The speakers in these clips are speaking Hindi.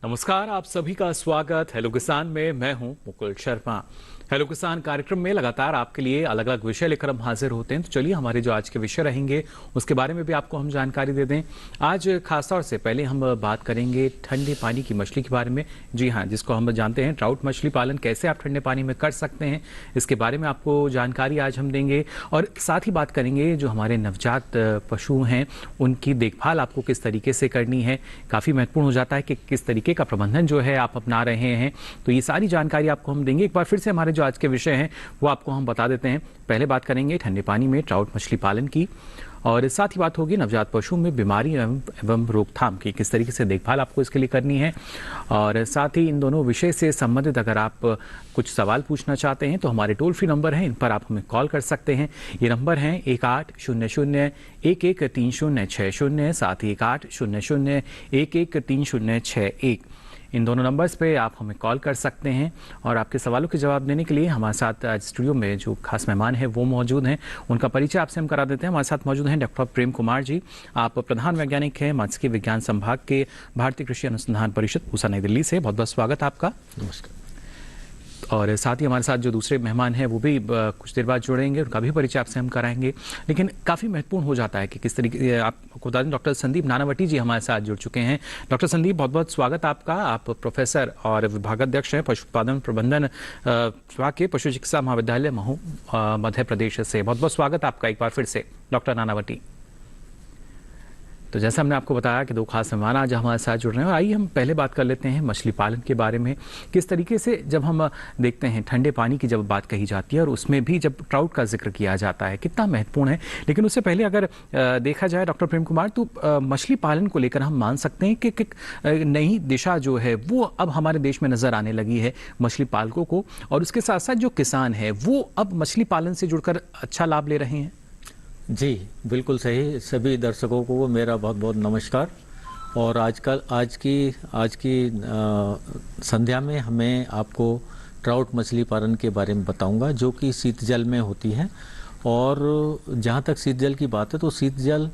नमस्कार, आप सभी का स्वागत हेलो किसान में। मैं हूं मुकुल शर्मा। हेलो किसान कार्यक्रम में लगातार आपके लिए अलग अलग विषय लेकर हम हाजिर होते हैं। तो चलिए हमारे जो आज के विषय रहेंगे उसके बारे में भी आपको हम जानकारी दे दें। आज खासतौर से पहले हम बात करेंगे ठंडे पानी की मछली के बारे में। जी हाँ, जिसको हम जानते हैं ट्राउट मछली पालन कैसे आप ठंडे पानी में कर सकते हैं, इसके बारे में आपको जानकारी आज हम देंगे। और साथ ही बात करेंगे जो हमारे नवजात पशु हैं उनकी देखभाल आपको किस तरीके से करनी है। काफ़ी महत्वपूर्ण हो जाता है कि किस तरीके का प्रबंधन जो है आप अपना रहे हैं। तो ये सारी जानकारी आपको हम देंगे। एक बार फिर से हमारे जो आज के विषय हैं वो आपको हम बता देते हैं। पहले बात करेंगे ठंडे पानी में ट्राउट मछली पालन की, और साथ ही बात होगी नवजात पशु में बीमारी एवं रोकथाम की, किस तरीके से देखभाल आपको इसके लिए करनी है। और साथ ही इन दोनों विषय से संबंधित अगर आप कुछ सवाल पूछना चाहते हैं तो हमारे टोल फ्री नंबर हैं, इन पर आप हमें कॉल कर सकते हैं। ये नंबर हैं 1800-113060, साथ ही 1800-113061। इन दोनों नंबर्स पे आप हमें कॉल कर सकते हैं। और आपके सवालों के जवाब देने के लिए हमारे साथ आज स्टूडियो में जो खास मेहमान हैं वो मौजूद हैं। उनका परिचय आपसे हम करा देते हैं। हमारे साथ मौजूद हैं डॉक्टर प्रेम कुमार जी। आप प्रधान वैज्ञानिक हैं मत्स्य विज्ञान संभाग के भारतीय कृषि अनुसंधान परिषद पूसा नई दिल्ली से। बहुत बहुत स्वागत आपका। नमस्कार। और साथ ही हमारे साथ जो दूसरे मेहमान हैं वो भी कुछ देर बाद जुड़ेंगे, उनका भी परिचय आपसे हम कराएंगे। लेकिन काफ़ी महत्वपूर्ण हो जाता है कि किस तरीके आपको बता दें, डॉक्टर संदीप नानावटी जी हमारे साथ जुड़ चुके हैं। डॉक्टर संदीप, बहुत बहुत स्वागत आपका। आप प्रोफेसर और विभागाध्यक्ष हैं पशुपालन प्रबंधन विभाग के पशु चिकित्सा महाविद्यालय महू मध्य प्रदेश से। बहुत बहुत स्वागत आपका एक बार फिर से डॉक्टर नानावटी। तो जैसा हमने आपको बताया कि दो खास मेहमान आज हमारे साथ जुड़ रहे हैं। आइए हम पहले बात कर लेते हैं मछली पालन के बारे में। किस तरीके से जब हम देखते हैं ठंडे पानी की जब बात कही जाती है और उसमें भी जब ट्राउट का जिक्र किया जाता है कितना महत्वपूर्ण है। लेकिन उससे पहले अगर देखा जाए डॉक्टर प्रेम कुमार, तो मछली पालन को लेकर हम मान सकते हैं कि नई दिशा जो है वो अब हमारे देश में नज़र आने लगी है मछली पालकों को, और उसके साथ साथ जो किसान है वो अब मछली पालन से जुड़कर अच्छा लाभ ले रहे हैं। जी बिल्कुल सही। सभी दर्शकों को मेरा बहुत बहुत नमस्कार। और आज की संध्या में हमें आपको ट्राउट मछली पालन के बारे में बताऊंगा, जो कि शीत जल में होती है। और जहाँ तक शीत जल की बात है तो शीत जल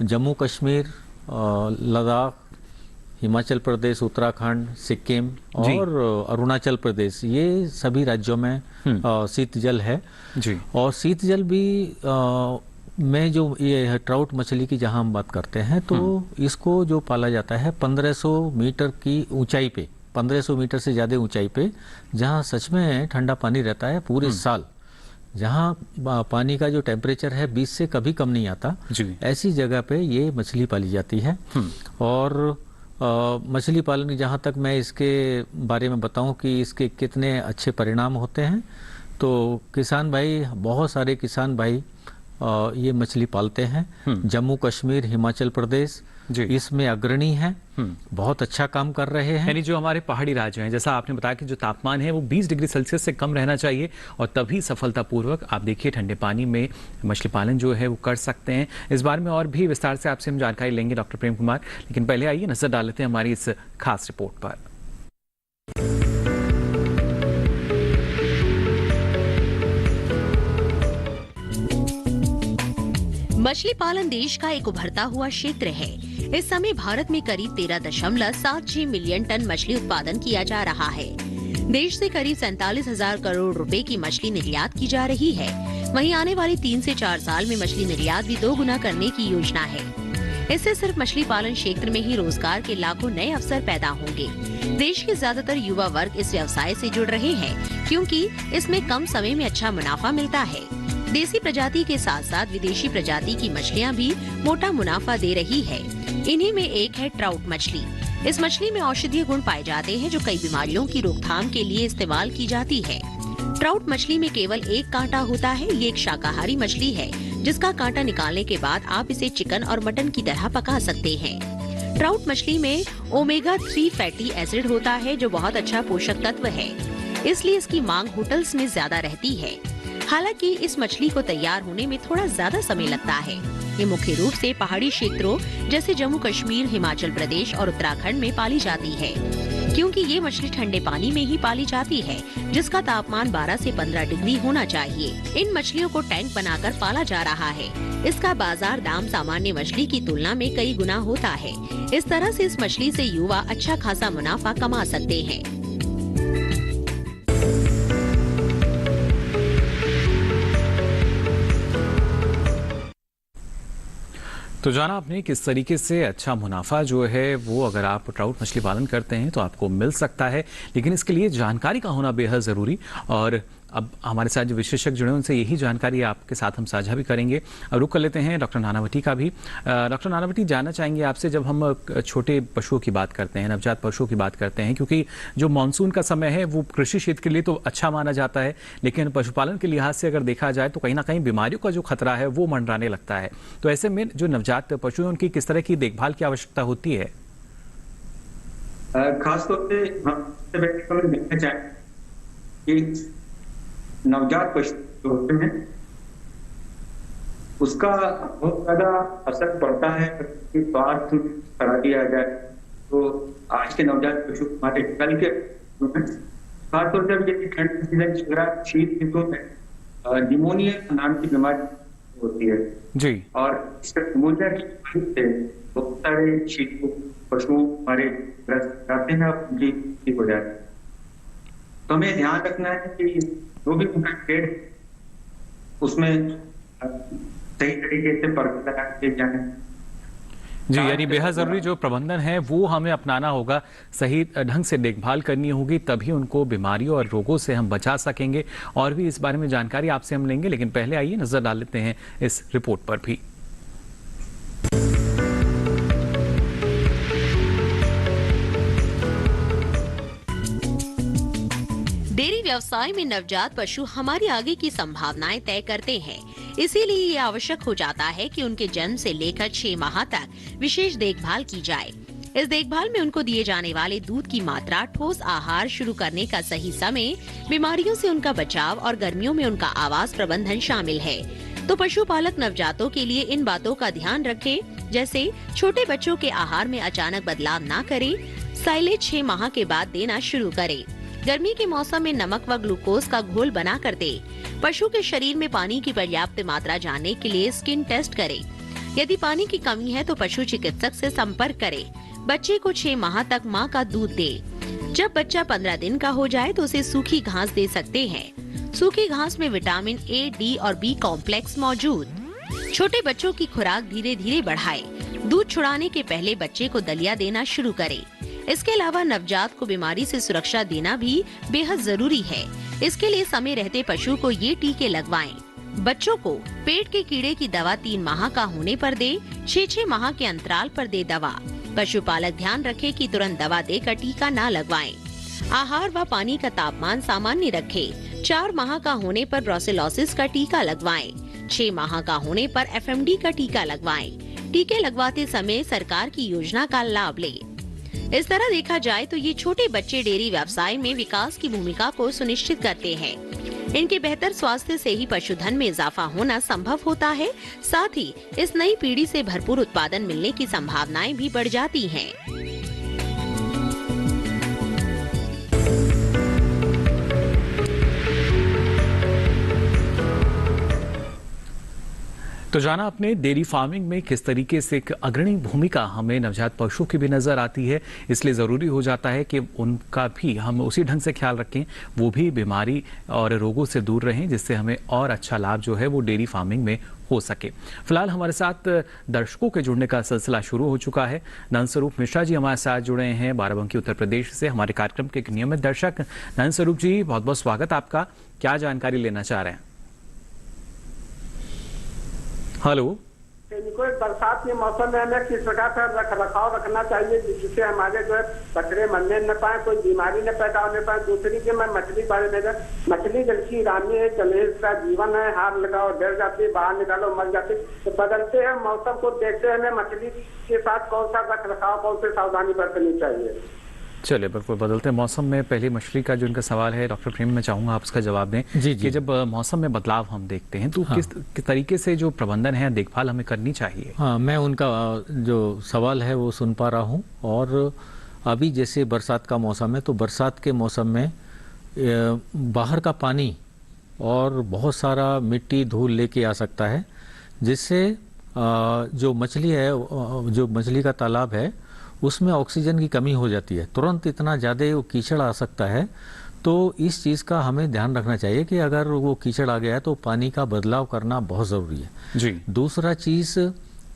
जम्मू कश्मीर, लद्दाख, हिमाचल प्रदेश, उत्तराखंड, सिक्किम और अरुणाचल प्रदेश, ये सभी राज्यों में शीत जल है जी। और शीत जल भी में जो ये ट्राउट मछली की जहां हम बात करते हैं तो इसको जो पाला जाता है 1500 मीटर की ऊंचाई पे, 1500 मीटर से ज़्यादा ऊंचाई पे, जहां सच में ठंडा पानी रहता है पूरे साल, जहां पानी का जो टेम्परेचर है 20 से कभी कम नहीं आता, ऐसी जगह पे ये मछली पाली जाती है। और मछली पालन जहाँ तक मैं इसके बारे में बताऊं कि इसके कितने अच्छे परिणाम होते हैं, तो किसान भाई, बहुत सारे किसान भाई ये मछली पालते हैं। जम्मू कश्मीर, हिमाचल प्रदेश इसमें अग्रणी है, बहुत अच्छा काम कर रहे हैं। यानी जो हमारे पहाड़ी राज्य हैं, जैसा आपने बताया कि जो तापमान है वो 20 डिग्री सेल्सियस से कम रहना चाहिए, और तभी सफलतापूर्वक आप देखिए ठंडे पानी में मछली पालन जो है वो कर सकते हैं। इस बारे में और भी विस्तार से आपसे हम जानकारी लेंगे डॉक्टर प्रेम कुमार। लेकिन पहले आइए नजर डाल लेते हैं हमारी इस खास रिपोर्ट पर। मछली पालन देश का एक उभरता हुआ क्षेत्र है। इस समय भारत में करीब 13.76 मिलियन टन मछली उत्पादन किया जा रहा है। देश से करीब 47,000 करोड़ रुपए की मछली निर्यात की जा रही है। वहीं आने वाले 3 से 4 साल में मछली निर्यात भी 2 गुना करने की योजना है। इससे सिर्फ मछली पालन क्षेत्र में ही रोजगार के लाखों नए अवसर पैदा होंगे। देश के ज्यादातर युवा वर्ग इस व्यवसाय से जुड़ रहे हैं, क्योंकि इसमें कम समय में अच्छा मुनाफा मिलता है। देसी प्रजाति के साथ साथ विदेशी प्रजाति की मछलियां भी मोटा मुनाफा दे रही है। इन्हीं में एक है ट्राउट मछली। इस मछली में औषधीय गुण पाए जाते हैं, जो कई बीमारियों की रोकथाम के लिए इस्तेमाल की जाती है। ट्राउट मछली में केवल एक कांटा होता है। ये एक शाकाहारी मछली है, जिसका कांटा निकालने के बाद आप इसे चिकन और मटन की तरह पका सकते हैं। ट्राउट मछली में ओमेगा 3 फैटी एसिड होता है, जो बहुत अच्छा पोषक तत्व है, इसलिए इसकी मांग होटल्स में ज्यादा रहती है। हालांकि इस मछली को तैयार होने में थोड़ा ज्यादा समय लगता है। ये मुख्य रूप से पहाड़ी क्षेत्रों जैसे जम्मू कश्मीर, हिमाचल प्रदेश और उत्तराखंड में पाली जाती है। क्योंकि ये मछली ठंडे पानी में ही पाली जाती है, जिसका तापमान 12 से 15 डिग्री होना चाहिए। इन मछलियों को टैंक बनाकर पाला जा रहा है। इसका बाजार दाम सामान्य मछली की तुलना में कई गुना होता है। इस तरह से इस मछली से युवा अच्छा खासा मुनाफा कमा सकते हैं। तो जाना आपने किस तरीके से अच्छा मुनाफा जो है वो अगर आप ट्राउट मछली पालन करते हैं तो आपको मिल सकता है, लेकिन इसके लिए जानकारी का होना बेहद ज़रूरी। और अब हमारे साथ जो विशेषज्ञ जुड़े उनसे यही जानकारी आपके साथ हम साझा भी करेंगे। अब रुक कर लेते हैं डॉक्टर नानावटी का भी। डॉक्टर नानावटी, जानना चाहेंगे आपसे, जब हम छोटे पशुओं की बात करते हैं, नवजात पशुओं की बात करते हैं, क्योंकि जो मानसून का समय है वो कृषि क्षेत्र के लिए तो अच्छा माना जाता है, लेकिन पशुपालन के लिहाज से अगर देखा जाए तो कहीं ना कहीं बीमारियों का जो खतरा है वो मंडराने लगता है। तो ऐसे में जो नवजात पशु हैं उनकी किस तरह की देखभाल की आवश्यकता होती है? खासतौर पे हम देखना चाहें कि नवजात पशु जो होते हैं उसका बहुत ज्यादा असर पड़ता है। स्वास्थ्य खराबी आ जाए तो आज के नवजात पशु हमारे कल के खासतौर पर यदि ठंड सीजन चल रहा है, शीत ऋतु में निमोनिया नाम की बीमारी होती है जी, और इस निमोनिया की वजह से बहुत सारे शीत पशु हमारे ग्रस्त जाते हैं और उनकी मृत्यु हो जाती है। तो हमें ध्यान रखना है कि जो भी उनका पेड़ उसमें सही तरीके से परख लगा के जाए जी, यानी बेहद जरूरी जो प्रबंधन है वो हमें अपनाना होगा, सही ढंग से देखभाल करनी होगी, तभी उनको बीमारियों और रोगों से हम बचा सकेंगे। और भी इस बारे में जानकारी आपसे हम लेंगे, लेकिन पहले आइए नजर डाल लेते हैं इस रिपोर्ट पर भी। डेयरी व्यवसाय में नवजात पशु हमारी आगे की संभावनाएं तय करते हैं। इसीलिए ये आवश्यक हो जाता है कि उनके जन्म से लेकर 6 माह तक विशेष देखभाल की जाए। इस देखभाल में उनको दिए जाने वाले दूध की मात्रा, ठोस आहार शुरू करने का सही समय, बीमारियों से उनका बचाव और गर्मियों में उनका आवास प्रबंधन शामिल है। तो पशुपालक नवजातों के लिए इन बातों का ध्यान रखें, जैसे छोटे बच्चों के आहार में अचानक बदलाव न करें, साइलेज 6 माह के बाद देना शुरू करें, गर्मी के मौसम में नमक व ग्लूकोज का घोल बना कर दे, पशु के शरीर में पानी की पर्याप्त मात्रा जानने के लिए स्किन टेस्ट करें। यदि पानी की कमी है तो पशु चिकित्सक से संपर्क करें। बच्चे को 6 माह तक मां का दूध दे। जब बच्चा 15 दिन का हो जाए तो उसे सूखी घास दे सकते हैं। सूखी घास में विटामिन ए, डी और बी कॉम्प्लेक्स मौजूद। छोटे बच्चों की खुराक धीरे धीरे बढ़ाए। दूध छुड़ाने के पहले बच्चे को दलिया देना शुरू करें। इसके अलावा नवजात को बीमारी से सुरक्षा देना भी बेहद जरूरी है। इसके लिए समय रहते पशु को ये टीके लगवाएं। बच्चों को पेट के कीड़े की दवा 3 माह का होने पर दे, 6-6 माह के अंतराल पर दे दवा। पशुपालक ध्यान रखे कि तुरंत दवा देकर टीका न लगवाएं। आहार व पानी का तापमान सामान्य रखें। 4 माह का होने पर ब्रोसेलोसिस का टीका लगवाएं। 6 माह का होने पर FMD का टीका लगवाएं। टीके लगवाते समय सरकार की योजना का लाभ लें। इस तरह देखा जाए तो ये छोटे बच्चे डेयरी व्यवसाय में विकास की भूमिका को सुनिश्चित करते हैं। इनके बेहतर स्वास्थ्य से ही पशुधन में इजाफा होना संभव होता है। साथ ही इस नई पीढ़ी से भरपूर उत्पादन मिलने की संभावनाएं भी बढ़ जाती हैं। तो जाना आपने डेयरी फार्मिंग में किस तरीके से एक अग्रणी भूमिका हमें नवजात पशुओं की भी नजर आती है, इसलिए ज़रूरी हो जाता है कि उनका भी हम उसी ढंग से ख्याल रखें, वो भी बीमारी और रोगों से दूर रहें, जिससे हमें और अच्छा लाभ जो है वो डेयरी फार्मिंग में हो सके। फिलहाल हमारे साथ दर्शकों के जुड़ने का सिलसिला शुरू हो चुका है। नंदस्वरूप मिश्रा जी हमारे साथ जुड़े हैं बाराबंकी उत्तर प्रदेश से, हमारे कार्यक्रम के एक नियमित दर्शक। नंदस्वरूप जी, बहुत बहुत स्वागत आपका। क्या जानकारी लेना चाह रहे हैं? हेलो, इनको बरसात के मौसम में हमें किस प्रकार का रख रखाव रखना चाहिए जिससे हमारे जो है बकरे मरने न पाए, कोई बीमारी न पैदा होने पाए। दूसरी के मैं मछली बारे में, मछली जल की रानी है, जलेज का जीवन है, हाथ लगाओ डर जाती है, बाहर निकालो मर जाती है। तो बदलते हैं मौसम को देखते हैं हमें मछली के साथ कौन सा रख रखाव, कौन से सावधानी बरतनी चाहिए। चलिए, बिल्कुल बदलते मौसम में पहली मछली का जो इनका सवाल है डॉक्टर प्रेम, मैं चाहूंगा आप उसका जवाब दें जी। कि जब मौसम में बदलाव हम देखते हैं तो किस तरीके से जो प्रबंधन है, देखभाल हमें करनी चाहिए? हाँ, मैं उनका जो सवाल है वो सुन पा रहा हूँ। और अभी जैसे बरसात का मौसम है, तो बरसात के मौसम में बाहर का पानी और बहुत सारा मिट्टी धूल लेके आ सकता है, जिससे जो मछली है, जो मछली का तालाब है, उसमें ऑक्सीजन की कमी हो जाती है। तुरंत इतना ज़्यादा वो कीचड़ आ सकता है। तो इस चीज़ का हमें ध्यान रखना चाहिए कि अगर वो कीचड़ आ गया है तो पानी का बदलाव करना बहुत ज़रूरी है। जी। दूसरा चीज़,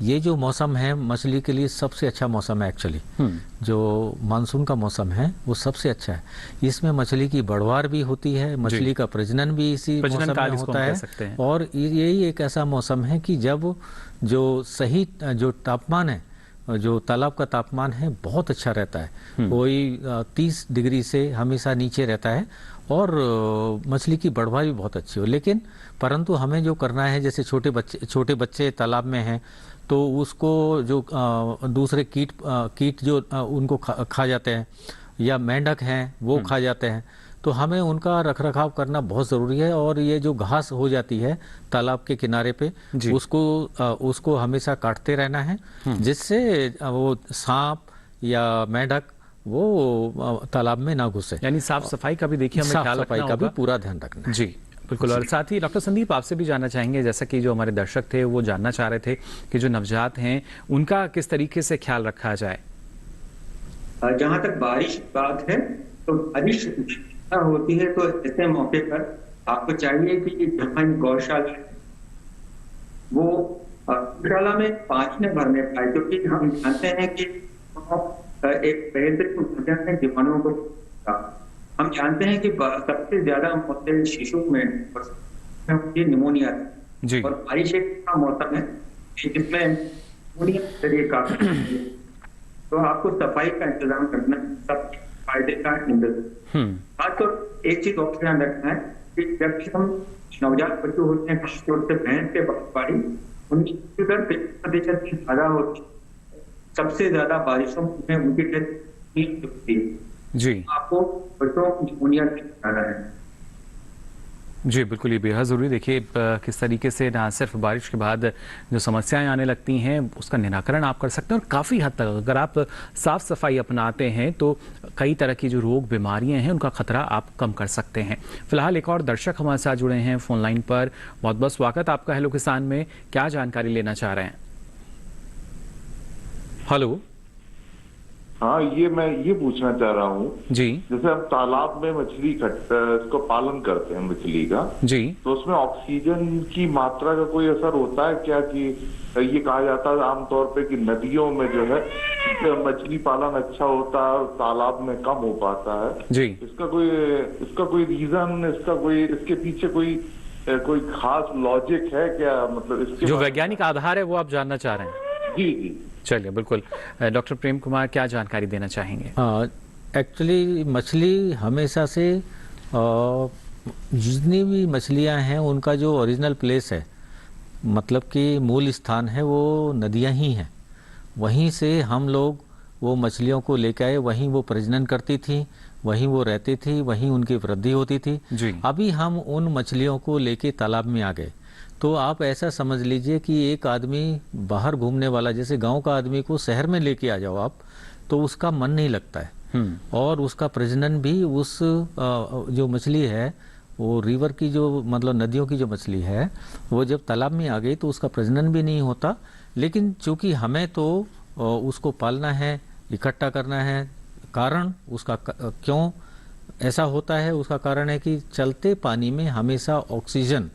ये जो मौसम है मछली के लिए सबसे अच्छा मौसम है एक्चुअली। जो मानसून का मौसम है वो सबसे अच्छा है। इसमें मछली की बढ़वार भी होती है, मछली का प्रजनन भी इसी मौसम में होता है। और यही एक ऐसा मौसम है कि जब जो सही जो तापमान है, जो तालाब का तापमान है बहुत अच्छा रहता है, कोई 30 डिग्री से हमेशा नीचे रहता है और मछली की बढ़वार भी बहुत अच्छी हो। लेकिन परंतु हमें जो करना है, जैसे छोटे बच्चे तालाब में हैं तो उसको जो दूसरे कीट जो उनको खा जाते हैं, या मेंढक हैं वो खा जाते हैं, तो हमें उनका रखरखाव करना बहुत ज़रूरी है। और ये जो घास हो जाती है तालाब के किनारे पे, उसको हमेशा काटते रहना है, जिससे वो सांप या मेंढक वो तालाब में ना घुसे। यानी साफ सफाई का भी देखिए हमें ख्याल रखना होगा। का भी पूरा ध्यान रखना है। जी बिल्कुल। और साथ ही डॉक्टर संदीप, आपसे भी जानना चाहेंगे, जैसा कि जो हमारे दर्शक थे वो जानना चाह रहे थे कि जो नवजात हैं उनका किस तरीके से ख्याल रखा जाए। जहां तक बारिश की बात है, तो बारिश होती है तो ऐसे मौके पर आपको चाहिए कि जहाँ गौशाला है वो गौशाला में पानी न भरने पाए, क्योंकि हम जानते हैं कि एक बेहतरीन भोजन है जीवाणुओं को। हम जानते हैं कि सबसे ज्यादा मौतें शिशु में निमोनिया है, और बारिश एक ऐसा मौसम है जिसमें निमोनिया काफी, तो आपको सफाई का इंतजाम करना सब फायदे का तो एक चीज और ध्यान रखना है कि जब भी हम नवजात बच्चे होते हैं, खासतौर से भैंस के बच्चेदारी, उनकी दर 50% की ज्यादा होती है। सबसे ज्यादा बारिशों में उनकी डेथ होती है। जी, आपको बच्चों को निमोनिया से बचाना है। जी बिल्कुल, ये बेहद ज़रूरी। देखिए किस तरीके से ना सिर्फ बारिश के बाद जो समस्याएं आने लगती हैं उसका निराकरण आप कर सकते हैं, और काफ़ी हद तक अगर आप साफ़ सफाई अपनाते हैं तो कई तरह की जो रोग बीमारियां हैं उनका खतरा आप कम कर सकते हैं। फिलहाल एक और दर्शक हमारे साथ जुड़े हैं फ़ोन लाइन पर। बहुत बहुत स्वागत आपका हेलो किसान में। क्या जानकारी लेना चाह रहे हैं? हेलो। हाँ, मैं ये पूछना चाह रहा हूँ जी, जैसे हम तालाब में मछली इसको पालन करते हैं मछली का जी, तो उसमें ऑक्सीजन की मात्रा का कोई असर होता है क्या? कि ये कहा जाता है आमतौर पे कि नदियों में जो है मछली पालन अच्छा होता है और तालाब में कम हो पाता है। जी, इसका कोई रीजन, इसके पीछे कोई खास लॉजिक है क्या? मतलब इसके जो वैज्ञानिक आधार है वो आप जानना चाह रहे हैं? जी जी, चलिए बिल्कुल। डॉक्टर प्रेम कुमार, क्या जानकारी देना चाहेंगे? एक्चुअली मछली हमेशा से जितनी भी मछलियां हैं उनका जो ओरिजिनल प्लेस है, मतलब कि मूल स्थान है, वो नदियां ही हैं। वहीं से हम लोग वो मछलियों को लेकर आए, वहीं वो प्रजनन करती थी, वहीं वो रहती थी, वहीं उनकी वृद्धि होती थी। जी। अभी हम उन मछलियों को लेके तालाब में आ गए, तो आप ऐसा समझ लीजिए कि एक आदमी बाहर घूमने वाला, जैसे गांव का आदमी को शहर में लेके आ जाओ आप, तो उसका मन नहीं लगता है, और उसका प्रजनन भी उस जो मछली है वो रिवर की जो मतलब नदियों की जो मछली है वो जब तालाब में आ गई तो उसका प्रजनन भी नहीं होता। लेकिन चूंकि हमें तो उसको पालना है, इकट्ठा करना है, कारण उसका क्यों ऐसा होता है, उसका कारण है कि चलते पानी में हमेशा ऑक्सीजन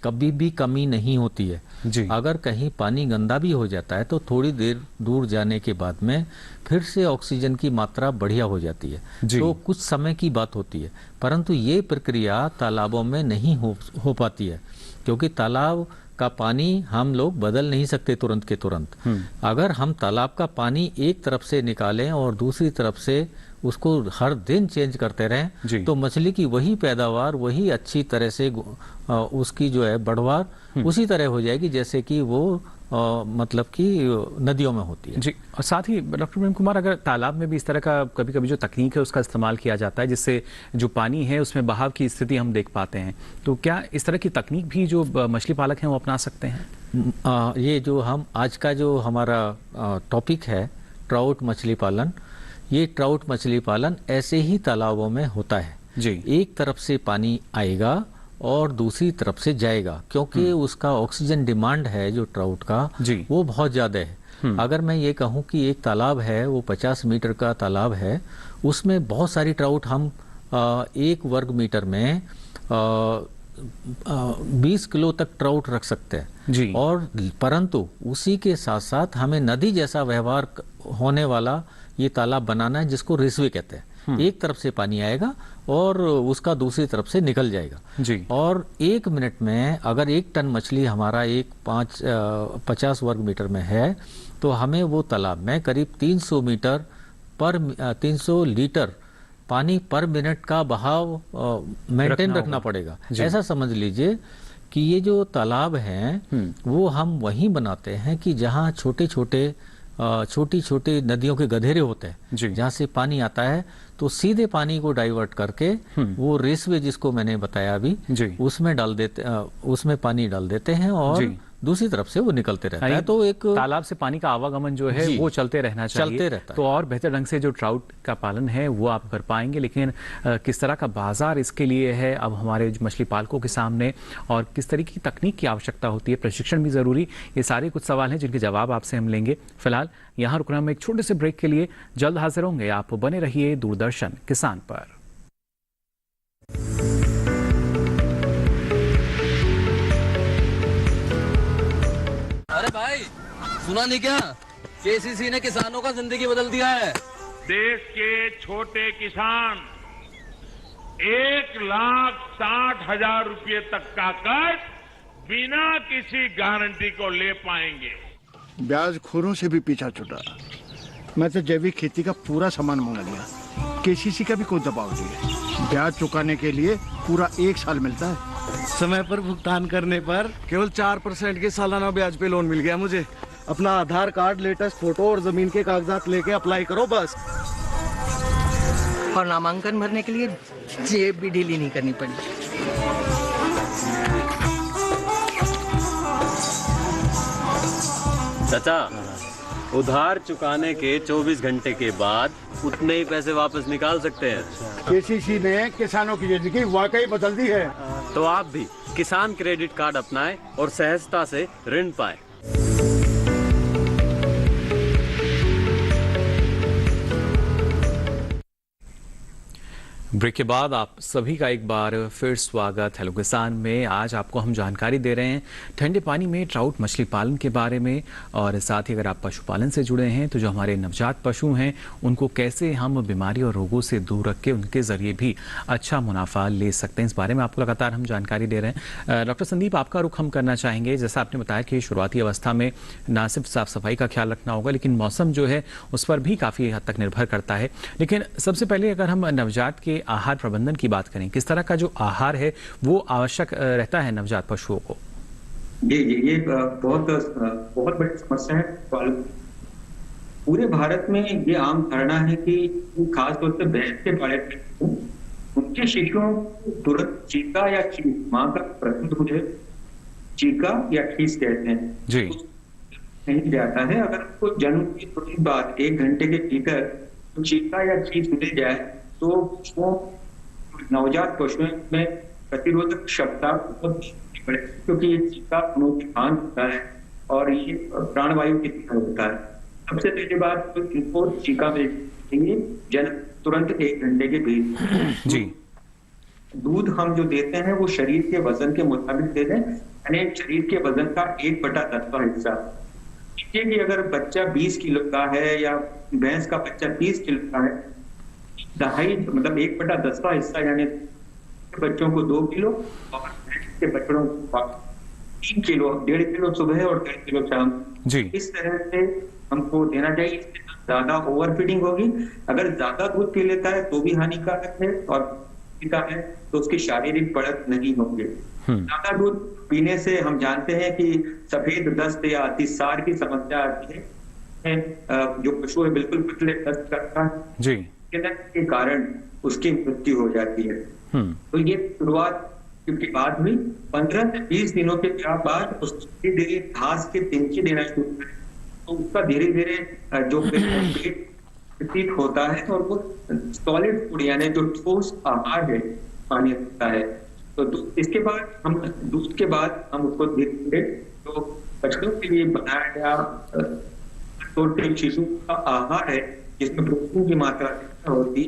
कभी भी कमी नहीं होती है। जी। अगर कहीं पानी गंदा भी हो जाता है तो थोड़ी देर दूर जाने के बाद में फिर से ऑक्सीजन की मात्रा बढ़िया हो जाती है। तो कुछ समय की बात होती है, परंतु ये प्रक्रिया तालाबों में नहीं हो पाती है, क्योंकि तालाब का पानी हम लोग बदल नहीं सकते तुरंत के तुरंत। अगर हम तालाब का पानी एक तरफ से निकालें और दूसरी तरफ से उसको हर दिन चेंज करते रहें तो मछली की वही पैदावार, वही अच्छी तरह से उसकी जो है बढ़वार उसी तरह हो जाएगी जैसे कि वो मतलब कि नदियों में होती है। जी। और साथ ही डॉक्टर प्रेम कुमार, अगर तालाब में भी इस तरह का कभी कभी जो तकनीक है उसका इस्तेमाल किया जाता है जिससे जो पानी है उसमें बहाव की स्थिति हम देख पाते हैं, तो क्या इस तरह की तकनीक भी जो मछली पालक हैं वो अपना सकते हैं? ये जो हम आज का जो हमारा टॉपिक है ट्राउट मछली पालन, ये ट्राउट मछली पालन ऐसे ही तालाबों में होता है जी। एक तरफ से पानी आएगा और दूसरी तरफ से जाएगा, क्योंकि उसका ऑक्सीजन डिमांड है जो ट्राउट का जी। वो बहुत ज़्यादा है। अगर मैं ये कहूँ कि एक तालाब है, वो 50 मीटर का तालाब है, उसमें बहुत सारी ट्राउट हम 1 वर्ग मीटर में 20 किलो तक ट्राउट रख सकते हैं जी। और परंतु उसी के साथ साथ हमें नदी जैसा व्यवहार होने वाला ये तालाब बनाना है, जिसको रेसवे कहते हैं। एक तरफ से पानी आएगा और उसका दूसरी तरफ से निकल जाएगा जी। और 1 मिनट में अगर 1 टन मछली हमारा 50 वर्ग मीटर में है, तो हमें वो तालाब में करीब 300 लीटर पानी पर मिनट का बहाव मेंटेन रखना पड़ेगा। ऐसा समझ लीजिए कि ये जो तालाब हैं वो हम वहीं बनाते हैं कि जहाँ छोटी छोटी नदियों के गधेरे होते हैं, जहाँ से पानी आता है, तो सीधे पानी को डाइवर्ट करके वो रेसवे जिसको मैंने बताया अभी, उसमें पानी डाल देते हैं और दूसरी तरफ से वो निकलते रहता है। तो एक तालाब से पानी का आवागमन जो है वो चलते रहना चाहिए, चलते रहता है। तो और बेहतर ढंग से जो ट्राउट का पालन है वो आप कर पाएंगे। लेकिन किस तरह का बाजार इसके लिए है अब हमारे मछली पालकों के सामने, और किस तरीके की तकनीक की आवश्यकता होती है, प्रशिक्षण भी जरूरी, ये सारे कुछ सवाल हैं जिनके जवाब आपसे हम लेंगे। फिलहाल यहाँ रुकना, हम एक छोटे से ब्रेक के लिए जल्द हाजिर होंगे। आप बने रहिए दूरदर्शन किसान पर। अरे भाई, सुना नहीं क्या? केसीसी ने किसानों का जिंदगी बदल दिया है। देश के छोटे किसान 1,60,000 रुपये तक का कर्ज बिना किसी गारंटी को ले पाएंगे। ब्याज खोरों से भी पीछा छुटा। मैं तो जैविक खेती का पूरा सामान मंगा लिया, केसीसी का भी कोई दबाव नहीं है। ब्याज चुकाने के लिए पूरा 1 साल मिलता है। समय पर भुगतान करने पर केवल 4% के सालाना ब्याज पे लोन मिल गया मुझे। अपना आधार कार्ड, लेटेस्ट फोटो और जमीन के कागजात लेके अप्लाई करो बस। और नामांकन भरने के लिए जेब भी ढीली नहीं करनी पड़ी। चाचा, उधार चुकाने के 24 घंटे के बाद उतने ही पैसे वापस निकाल सकते हैं। केसीसी ने किसानों की जिंदगी वाकई बदल दी है। तो आप भी किसान क्रेडिट कार्ड अपनाएं और सहजता से ऋण पाएं। ब्रेक के बाद आप सभी का एक बार फिर स्वागत हेलो किसान में। आज आपको हम जानकारी दे रहे हैं ठंडे पानी में ट्राउट मछली पालन के बारे में, और साथ ही अगर आप पशुपालन से जुड़े हैं तो जो हमारे नवजात पशु हैं उनको कैसे हम बीमारी और रोगों से दूर रख के उनके जरिए भी अच्छा मुनाफा ले सकते हैं, इस बारे में आपको लगातार हम जानकारी दे रहे हैं। डॉक्टर संदीप, आपका रुख हम करना चाहेंगे। जैसा आपने बताया कि शुरुआती अवस्था में ना सिर्फ साफ सफाई का ख्याल रखना होगा, लेकिन मौसम जो है उस पर भी काफ़ी हद तक निर्भर करता है। लेकिन सबसे पहले अगर हम नवजात के आहार प्रबंधन की बात करें, किस तरह का जो आहार है वो आवश्यक रहता है नवजात पशुओं को? ये बहुत बड़ी समस्या है। पूरे भारत में ये आम धारणा है कि खासतौर से भैंस के पाले उनके शिशुओं को तुरंत चीका या खीस, माँ का प्रथम दूध है चीका या खीस कहते हैं जी, नहीं जाता है। अगर उसको जन्म की तुरंत बाद 1 घंटे के भीतर चीका या खीस मिल जाए तो वो नवजात पशुओं में प्रतिरोधक क्षमता बहुत बढ़े, क्योंकि ये चीका अनुत्थान होता है और ये प्राणवायु की तरह होता है। सबसे पहली बात तो इनको चीका में जन्म तुरंत 1 घंटे के बीच जी। दूध हम जो देते हैं वो शरीर के वजन के मुताबिक दे दें, यानी शरीर के वजन का 1/10वां हिस्सा। देखिए कि अगर बच्चा 20 किलो का है या भैंस का बच्चा 30 किलो का है, 2.5 1/10वां हिस्सा यानी बच्चों को 2 किलो और के बच्चों को 3 किलो, 1.5 किलो सुबह और 1.5 किलो शाम जी। इस तरह से हमको देना चाहिए। इससे ज्यादा ओवर फीडिंग होगी। अगर ज्यादा दूध पी लेता है तो भी हानिकारक है, और पीता है तो उसकी शारीरिक बढ़त नहीं होगी। ज्यादा दूध पीने से हम जानते हैं कि सफेद दस्त या अतिसार की समस्या आती है। जो पशु है बिल्कुल पतले दस्त करता है जी, के कारण उसकी मृत्यु हो जाती है। तो ये शुरुआत के बाद हुई। 15 से 20 दिनों के बाद उसकी धीरे घास के तिनकी देना शुरू करें, तो उसका धीरे धीरे जो पेट प्रतीत होता है और वो सॉलिड फूड यानी जो ठोस आहार है मान्य होता है। तो इसके बाद हम दूध के बाद हम उसको धीरे धीरे जो बच्चों के लिए बनाया गया छोटे शिशु का आहार है जिसमें प्रोटीन की मात्रा होती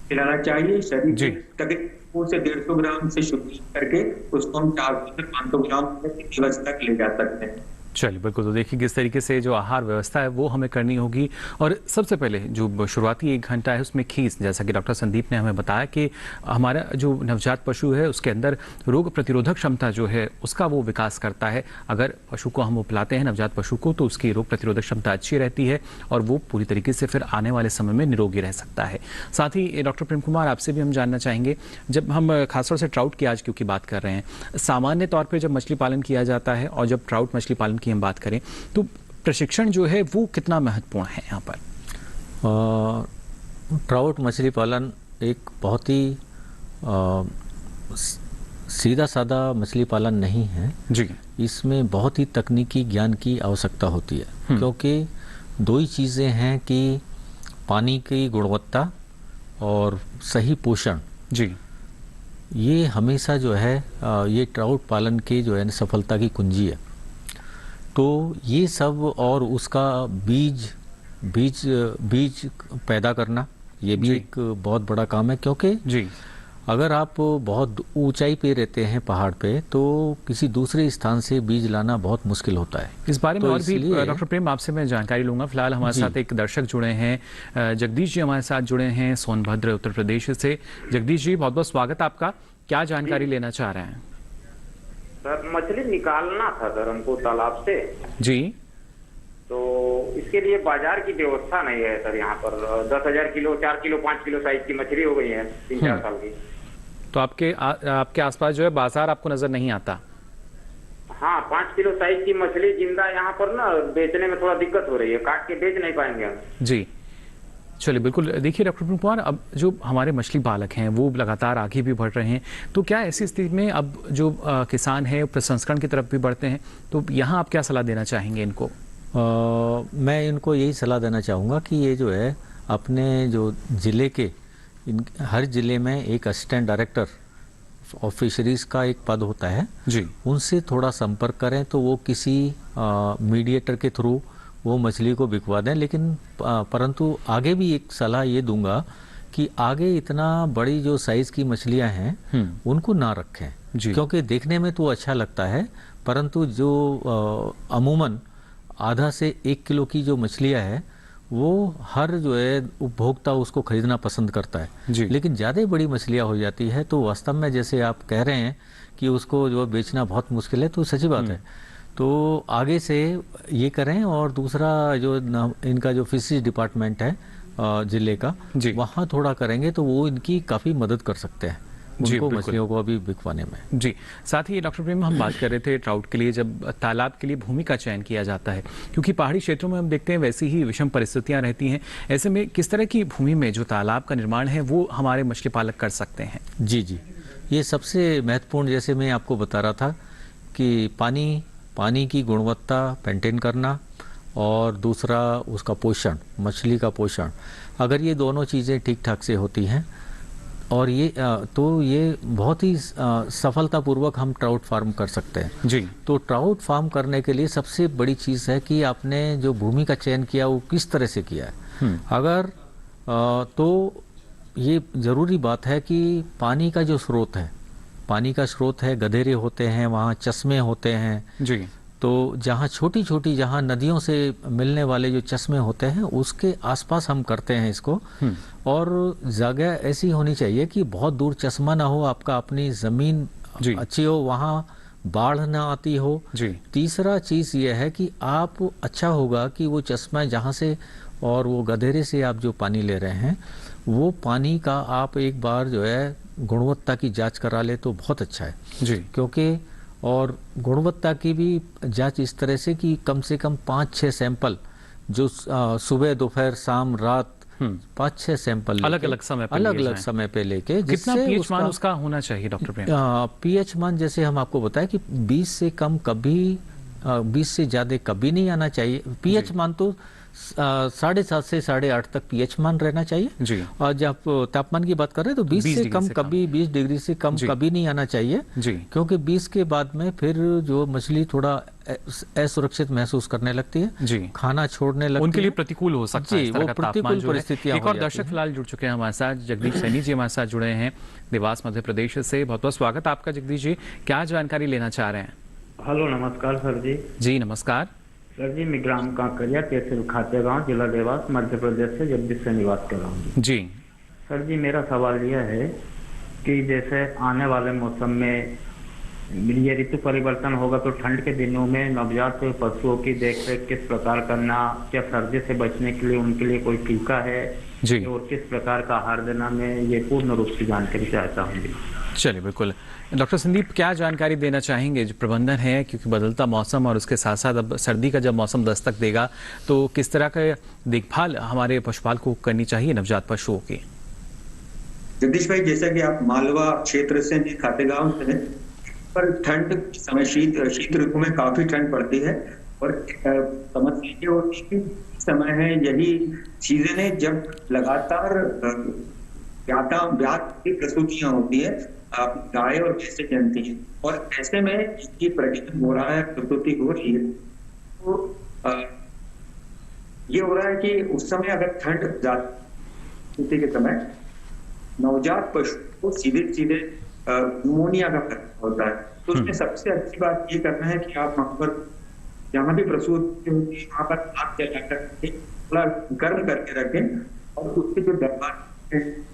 खिलाना चाहिए। शरीर तकरीबन 100 से 150 ग्राम से शुरू करके उसको हम 400 से 500 ग्राम दिवस तक ले जा सकते हैं। चलिए बिल्कुल, तो देखिए किस तरीके से जो आहार व्यवस्था है वो हमें करनी होगी। और सबसे पहले जो शुरुआती 1 घंटा है उसमें खीस, जैसा कि डॉक्टर संदीप ने हमें बताया कि हमारा जो नवजात पशु है उसके अंदर रोग प्रतिरोधक क्षमता जो है उसका वो विकास करता है। अगर पशु को हम पिलाते हैं, नवजात पशु को, तो उसकी रोग प्रतिरोधक क्षमता अच्छी रहती है और वो पूरी तरीके से फिर आने वाले समय में निरोगी रह सकता है। साथ ही डॉक्टर प्रेम कुमार, आपसे भी हम जानना चाहेंगे, जब हम खासतौर से ट्राउट की आज क्योंकि बात कर रहे हैं, सामान्य तौर पर जब मछली पालन किया जाता है और जब ट्राउट मछली पालन की हम बात करें तो प्रशिक्षण जो है वो कितना महत्वपूर्ण है यहाँ पर? ट्राउट मछली पालन एक बहुत ही सीधा साधा मछली पालन नहीं है जी। इसमें बहुत ही तकनीकी ज्ञान की आवश्यकता होती है, क्योंकि 2 ही चीज़ें हैं कि पानी की गुणवत्ता और सही पोषण जी। ये हमेशा जो है ये ट्राउट पालन की जो है सफलता की कुंजी है। तो ये सब और उसका बीज पैदा करना ये भी एक बहुत बड़ा काम है, क्योंकि जी अगर आप बहुत ऊंचाई पे रहते हैं पहाड़ पे तो किसी दूसरे स्थान से बीज लाना बहुत मुश्किल होता है। इस बारे में तो और भी डॉक्टर प्रेम आपसे मैं जानकारी लूंगा। फिलहाल हमारे साथ एक दर्शक जुड़े हैं, जगदीश जी हमारे साथ जुड़े हैं सोनभद्र उत्तर प्रदेश से। जगदीश जी, बहुत बहुत स्वागत आपका। क्या जानकारी लेना चाह रहे हैं? सर, मछली निकालना था सर हमको तालाब से जी। तो इसके लिए बाजार की व्यवस्था नहीं है सर। यहाँ पर 10,000 किलो, 4 किलो, 5 किलो साइज की मछली हो गई है 3-4 साल की। तो आपके आसपास जो है बाजार आपको नजर नहीं आता? हाँ, 5 किलो साइज की मछली जिंदा यहाँ पर ना बेचने में थोड़ा दिक्कत हो रही है, काट के बेच नहीं पाएंगे हम। जी चलिए बिल्कुल। देखिए डॉक्टर प्रेम कुमार, अब जो हमारे मछली पालक हैं वो लगातार आगे भी बढ़ रहे हैं, तो क्या ऐसी स्थिति में अब जो किसान हैं प्रसंस्करण की तरफ भी बढ़ते हैं, तो यहाँ आप क्या सलाह देना चाहेंगे इनको? मैं इनको यही सलाह देना चाहूँगा कि ये जो है अपने जो ज़िले के हर ज़िले में एक असिस्टेंट डायरेक्टर ऑफ फिशरीज़ का एक पद होता है जी, उनसे थोड़ा संपर्क करें तो वो किसी मीडिएटर के थ्रू वो मछली को बिकवा दें। लेकिन परंतु आगे भी एक सलाह ये दूंगा कि आगे इतना बड़ी जो साइज़ की मछलियां हैं उनको ना रखें, क्योंकि देखने में तो अच्छा लगता है परंतु जो अमूमन आधा से 1 किलो की जो मछलियां है वो हर जो है उपभोक्ता उसको खरीदना पसंद करता है। लेकिन ज़्यादा बड़ी मछलियां हो जाती है तो वास्तव में जैसे आप कह रहे हैं कि उसको जो बेचना बहुत मुश्किल है, तो सच्ची बात है। तो आगे से ये करें। और दूसरा जो इनका जो फिशरीज डिपार्टमेंट है ज़िले का, वहाँ थोड़ा करेंगे तो वो इनकी काफ़ी मदद कर सकते हैं उनको मछलियों को अभी बिकवाने में। जी। साथ ही डॉक्टर प्रेम, हम बात कर रहे थे ट्राउट के लिए जब तालाब के लिए भूमि का चयन किया जाता है, क्योंकि पहाड़ी क्षेत्रों में हम देखते हैं वैसी ही विषम परिस्थितियां रहती हैं, ऐसे में किस तरह की भूमि में जो तालाब का निर्माण है वो हमारे मछली पालक कर सकते हैं? जी जी, ये सबसे महत्वपूर्ण, जैसे मैं आपको बता रहा था कि पानी की गुणवत्ता मेंटेन करना और दूसरा उसका पोषण, मछली का पोषण, अगर ये दोनों चीज़ें ठीक ठाक से होती हैं और ये तो ये बहुत ही सफलतापूर्वक हम ट्राउट फार्म कर सकते हैं। जी। तो ट्राउट फार्म करने के लिए सबसे बड़ी चीज़ है कि आपने जो भूमि का चयन किया वो किस तरह से किया है। अगर तो ये ज़रूरी बात है कि पानी का जो स्रोत है, पानी का स्रोत है, गधेरे होते हैं, वहाँ चश्मे होते हैं। जी। तो जहाँ छोटी छोटी जहाँ नदियों से मिलने वाले जो चश्मे होते हैं उसके आसपास हम करते हैं इसको। और जगह ऐसी होनी चाहिए कि बहुत दूर चश्मा ना हो, आपका अपनी ज़मीन अच्छी हो, वहाँ बाढ़ ना आती हो। तीसरा चीज़ ये है कि आप अच्छा होगा कि वो चश्मा जहाँ से और वो गधेरे से आप जो पानी ले रहे हैं वो पानी का आप एक बार जो है गुणवत्ता की जांच करा ले तो बहुत अच्छा है। जी। क्योंकि और गुणवत्ता की भी जांच इस तरह से कि कम से कम 5-6 सैंपल जो सुबह, दोपहर, शाम, रात 5-6 सैंपल अलग अलग समय पे लेके। कितना पीएच मान उसका होना चाहिए डॉक्टर प्रेम? पीएच मान जैसे हम आपको बताएं कि 20 से कम कभी 20 से ज़्यादा कभी नहीं आना चाहिए। पीएच मान तो 7.5 से 8.5 तक पीएच मान रहना चाहिए जी। और जब तापमान की बात कर रहे हैं तो 20 से कम कभी 20 डिग्री से कम कभी नहीं आना चाहिए जी। क्योंकि 20 के बाद में फिर जो मछली थोड़ा असुरक्षित महसूस करने लगती है जी, खाना छोड़ने लगती है, उनके लिए प्रतिकूल हो सकता है इस तरह का तापमान जो है। एक और दर्शक फिलहाल जुड़ चुके हैं हमारे साथ, जगदीश सैनी जी हमारे साथ जुड़े हैं देवास मध्य प्रदेश से। बहुत बहुत स्वागत आपका जगदीश जी, क्या जानकारी लेना चाह रहे हैं? हेलो नमस्कार सर जी। जी नमस्कार सर जी, मैं ग्राम कांकरिया तहसील खातेगांव जिला देवास मध्य प्रदेश से जगदीश से निवास कर रहा हूँ जी। सर जी, मेरा सवाल यह है कि जैसे आने वाले मौसम में ये ऋतु परिवर्तन होगा तो ठंड के दिनों में नवजात पशुओं की देखरेख किस प्रकार करना, क्या सर्दी से बचने के लिए उनके लिए कोई टीका है जी, और किस प्रकार का आहार देना, मैं ये पूर्ण रूप से जानकारी चाहता हूँ। चलिए बिल्कुल। डॉक्टर संदीप, क्या जानकारी देना चाहेंगे? जो प्रबंधन है, क्योंकि बदलता मौसम और उसके साथ साथ अब सर्दी का जब मौसम दस्तक देगा तो किस तरह का देखभाल हमारे पशुपालकों को करनी चाहिए नवजात पशुओं की? जगदीश भाई, जैसा कि आप मालवा क्षेत्र से खातेगांव से हैं, पर ठंड के समय शीत ऋतु में काफी ठंड पड़ती है और समस्या होती है समय है, यही सीजन है जब लगातार ब्यात की प्रसूतियां होती है, आप गाय और भैंसे जनती हैं और ऐसे में इनकी प्रजनन हो रहा है, प्रसूति हो रही है, तो ये हो रहा है कि उस समय अगर ठंड ज्यादा के समय नवजात पशु को सीधे सीधे निमोनिया का खतरा होता है। तो उसमें सबसे अच्छी बात ये करना है कि आप वहां पर जहां भी प्रसूति होती है वहां पर आग जला कर थोड़ा गर्म करके रखें और उसके जो दरबार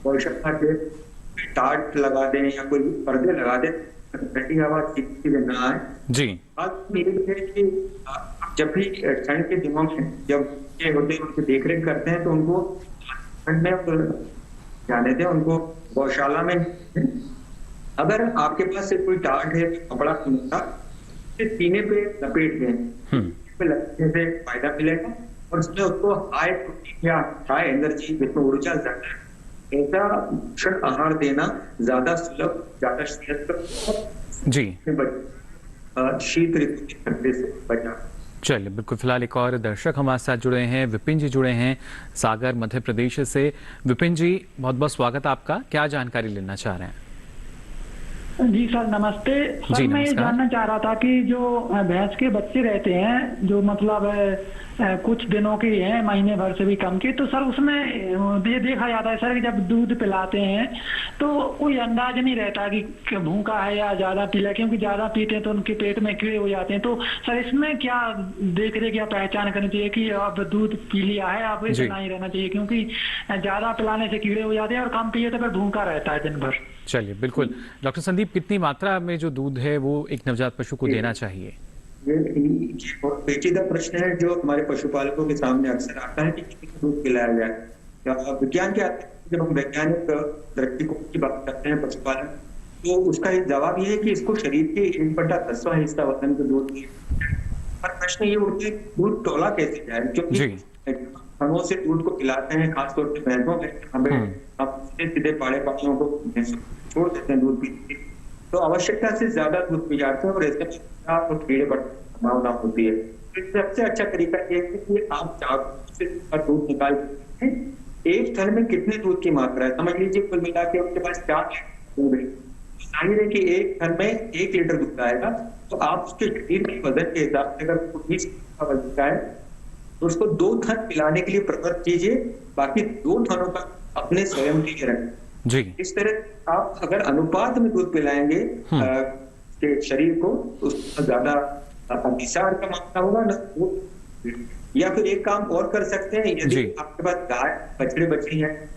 आवश्यकता के टाट लगा दें या कोई पर्दे लगा दें, ठंडी हवा सीधे न आए जी। बात ये है कि जब भी ठंड के दिनों में जब ये होते हैं उनकी देखरेख करते हैं तो उनको ठंड में जाने दें, उनको गौशाला में। अगर आपके पास से कोई टाट है, कपड़ा सीने पे लपेट दें, पे लगने से फायदा मिलेगा और उसमें उसको हाई प्रोटीन या हाई एनर्जी जिसमें ऊर्जा ज्यादा है ऐसा पोषण आहार देना ज्यादा सुलभ, ज्यादा श्रेयस्कर जी, शीत ऋतु के ठंडे से बचा। चलिए बिल्कुल। फिलहाल एक और दर्शक हमारे साथ जुड़े हैं, विपिन जी जुड़े हैं सागर मध्य प्रदेश से। विपिन जी, बहुत बहुत स्वागत आपका, क्या जानकारी लेना चाह रहे हैं? जी सर नमस्ते। सर मैं ये जानना चाह रहा था कि जो भैंस के बच्चे रहते हैं जो मतलब कुछ दिनों के हैं, महीने भर से भी कम के, तो सर उसमें ये देखा जाता है सर कि जब दूध पिलाते हैं तो कोई अंदाज नहीं रहता कि भूखा है या ज्यादा पी लिया, क्योंकि ज्यादा पीते हैं तो उनके पेट में कीड़े हो जाते हैं। तो सर इसमें क्या देख रेख या पहचान करनी चाहिए कि अब दूध पी लिया है, अब इतना ही रहना चाहिए, क्योंकि ज्यादा पिलाने से कीड़े हो जाते हैं और कम पिए तो फिर भूखा रहता है दिन भर। चलिए बिल्कुल। डॉक्टर संदीप, कितनी मात्रा में जो दूध है वो एक नवजात पशु को देना चाहिए? ये बहुत पेचीदा प्रश्न है जो हमारे पशुपालकों के सामने अक्सर आता है कि कितना दूध पिलाया जाए। विज्ञान के जब हम वैज्ञानिक दृष्टिकोण की बात करते हैं पशुपालन, तो उसका एक जवाब ये है कि इसको शरीर के 1/10वां हिस्सा वजन के दूध की। पर प्रश्न ये उठता है दूध तोला कैसे जाए, क्योंकि फलों से दूध को पिलाते हैं, खासतौर से भैंसों में हमें आप सीधे पाड़े पाड़ियों को छोड़ देते हैं दूध पीने, तो आवश्यकता से ज्यादा दूध पी जाते हैं और ऐसे तो कीड़े बढ़ने की संभावना होती है। तो सबसे अच्छा तरीका ये है कि आप चाकू से दूध निकाल सकते हैं। एक थन में कितने दूध की मात्रा है, समझ लीजिए कुल मिला के आपके पास 4 दूध है, जाहिर है कि एक थन में 1 लीटर दूध आएगा, तो आप उसके शरीर के वजन के हिसाब से अगर 20 का वजन का है तो उसको 2 थन पिलाने के लिए प्रवृत्त कीजिए, बाकी 2 थनों का अपने स्वयं के लिए रखें जी। इस तरह आप अगर अनुपात में दूध पिलाएंगे के शरीर को तो उसमें ज्यादा अतिसार का मात्रा होगा ना। या फिर एक काम और कर सकते हैं, यदि आपके पास गाय बछड़े बछड़ी हैं,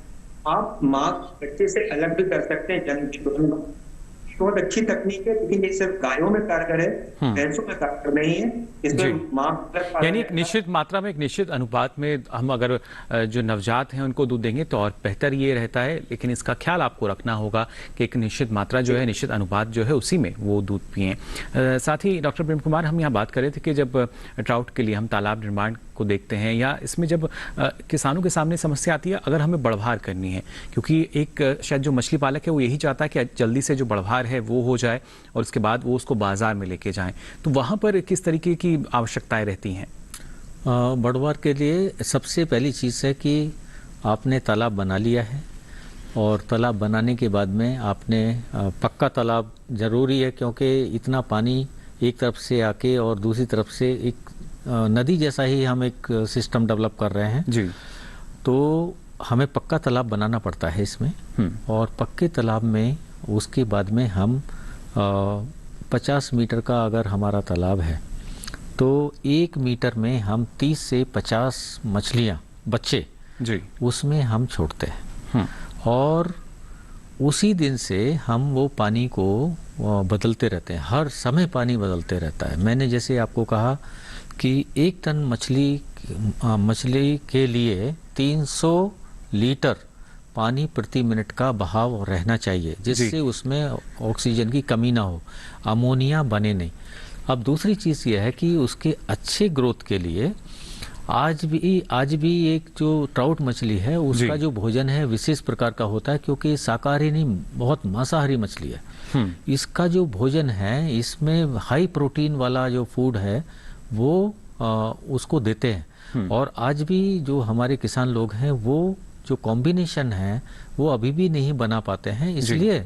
आप माँ बच्चे से अलग भी कर सकते हैं जन्म के तुरंत। बहुत अच्छी तकनीक है, लेकिन ये सिर्फ गायों में कारगर है, भैंसों में कारगर नहीं है। इसमें माँ यानी एक निश्चित मात्रा में, एक निश्चित अनुपात में हम अगर जो नवजात हैं उनको दूध देंगे तो और बेहतर ये रहता है, लेकिन इसका ख्याल आपको रखना होगा कि एक निश्चित मात्रा जो है, निश्चित अनुपात जो है उसी में वो दूध पिएं। साथ ही डॉक्टर प्रेम कुमार, हम यहाँ बात कर रहे थे कि जब ट्राउट के लिए हम तालाब निर्माण को देखते हैं या इसमें जब किसानों के सामने समस्या आती है, अगर हमें बढ़वार करनी है, क्योंकि एक शायद जो मछली पालक है वो यही चाहता है कि जल्दी से जो बढ़वार तैयार है वो हो जाए और उसके बाद वो उसको बाजार में लेके जाएं, तो वहाँ पर किस तरीके की आवश्यकताएं रहती हैं? बढ़वार के लिए सबसे पहली चीज़ है कि आपने तालाब बना लिया है और तालाब बनाने के बाद में आपने पक्का तालाब ज़रूरी है, क्योंकि इतना पानी एक तरफ से आके और दूसरी तरफ से एक नदी जैसा ही हम एक सिस्टम डेवलप कर रहे हैं जी। तो हमें पक्का तालाब बनाना पड़ता है इसमें, और पक्के तालाब में उसके बाद में हम 50 मीटर का अगर हमारा तालाब है तो 1 मीटर में हम 30 से 50 मछलियाँ बच्चे जी उसमें हम छोड़ते हैं, और उसी दिन से हम वो पानी को बदलते रहते हैं, हर समय पानी बदलते रहता है। मैंने जैसे आपको कहा कि 1 टन मछली के लिए 300 लीटर पानी प्रति मिनट का बहाव रहना चाहिए, जिससे उसमें ऑक्सीजन की कमी ना हो, अमोनिया बने नहीं। अब दूसरी चीज़ यह है कि उसके अच्छे ग्रोथ के लिए आज भी एक जो ट्राउट मछली है उसका जो भोजन है विशेष प्रकार का होता है, क्योंकि शाकाहारी नहीं, बहुत मांसाहारी मछली है। इसका जो भोजन है इसमें हाई प्रोटीन वाला जो फूड है वो उसको देते हैं, और आज भी जो हमारे किसान लोग हैं वो जो कॉम्बिनेशन है वो अभी भी नहीं बना पाते हैं। इसलिए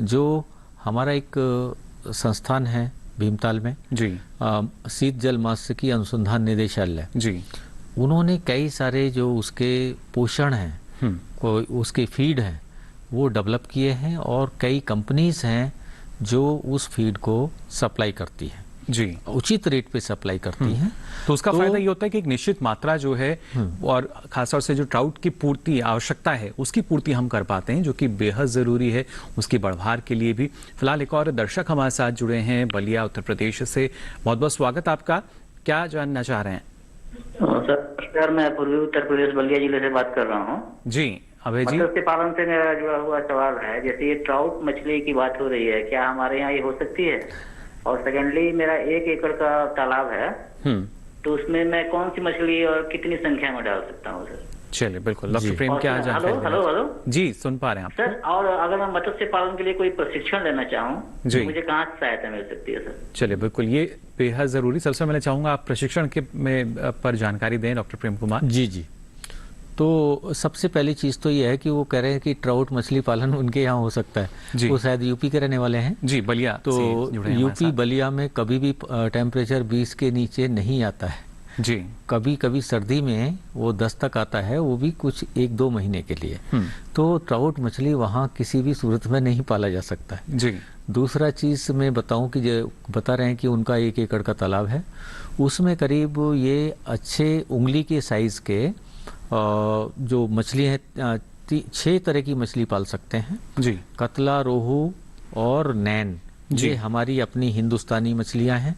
जो हमारा एक संस्थान है भीमताल में जी, शीत जल मात्स्यिकी अनुसंधान निदेशालय जी, उन्होंने कई सारे जो उसके पोषण हैं उसके फीड हैं वो डेवलप किए हैं, और कई कंपनीज हैं जो उस फीड को सप्लाई करती है जी, उचित रेट पे सप्लाई करती हैं। तो उसका फायदा ये होता है कि एक निश्चित मात्रा जो है और खासतौर से जो ट्राउट की पूर्ति आवश्यकता है उसकी पूर्ति हम कर पाते हैं, जो कि बेहद जरूरी है उसकी बढ़वार के लिए भी। फिलहाल एक और दर्शक हमारे साथ जुड़े हैं बलिया उत्तर प्रदेश से। बहुत बहुत स्वागत आपका, क्या जानना चाह रहे हैं? सर मैं पूर्वी उत्तर प्रदेश बलिया जिले से बात कर रहा हूँ जी। अभय जी, मत्स्य पालन से मेरा जुड़ा हुआ सवाल है, जैसे ये ट्राउट मछली की बात हो रही है, क्या हमारे यहाँ ये हो सकती है? और सेकेंडली मेरा 1 एकड़ का तालाब है, तो उसमें मैं कौन सी मछली और कितनी संख्या में डाल सकता हूँ सर? चलिए बिल्कुल, डॉक्टर प्रेम क्या जानकारी? हेलो जी, सुन पा रहे हैं आप सर। और अगर मैं मत्स्य पालन के लिए कोई प्रशिक्षण लेना चाहूँ जी, तो मुझे कहाँ से सहायता मिल सकती है सर? चलिए बिल्कुल, ये बेहद जरूरी। सबसे पहले चाहूंगा आप प्रशिक्षण के में पर जानकारी दें डॉक्टर प्रेम कुमार। जी। तो सबसे पहली चीज़ तो ये है कि वो कह रहे हैं कि ट्राउट मछली पालन उनके यहाँ हो सकता है। वो शायद यूपी के रहने वाले हैं जी, बलिया। तो यूपी बलिया में कभी भी टेम्परेचर 20 के नीचे नहीं आता है जी। कभी कभी सर्दी में वो 10 तक आता है, वो भी कुछ 1-2 महीने के लिए। तो ट्राउट मछली वहाँ किसी भी सूरत में नहीं पाला जा सकता है जी। दूसरा चीज़ मैं बताऊं कि जो बता रहे हैं कि उनका 1 एकड़ का तालाब है, उसमें करीब ये अच्छे उंगली के साइज़ के जो मछली है 6 तरह की मछली पाल सकते हैं जी। कतला, रोहू और नैन, ये हमारी अपनी हिंदुस्तानी मछलियां हैं,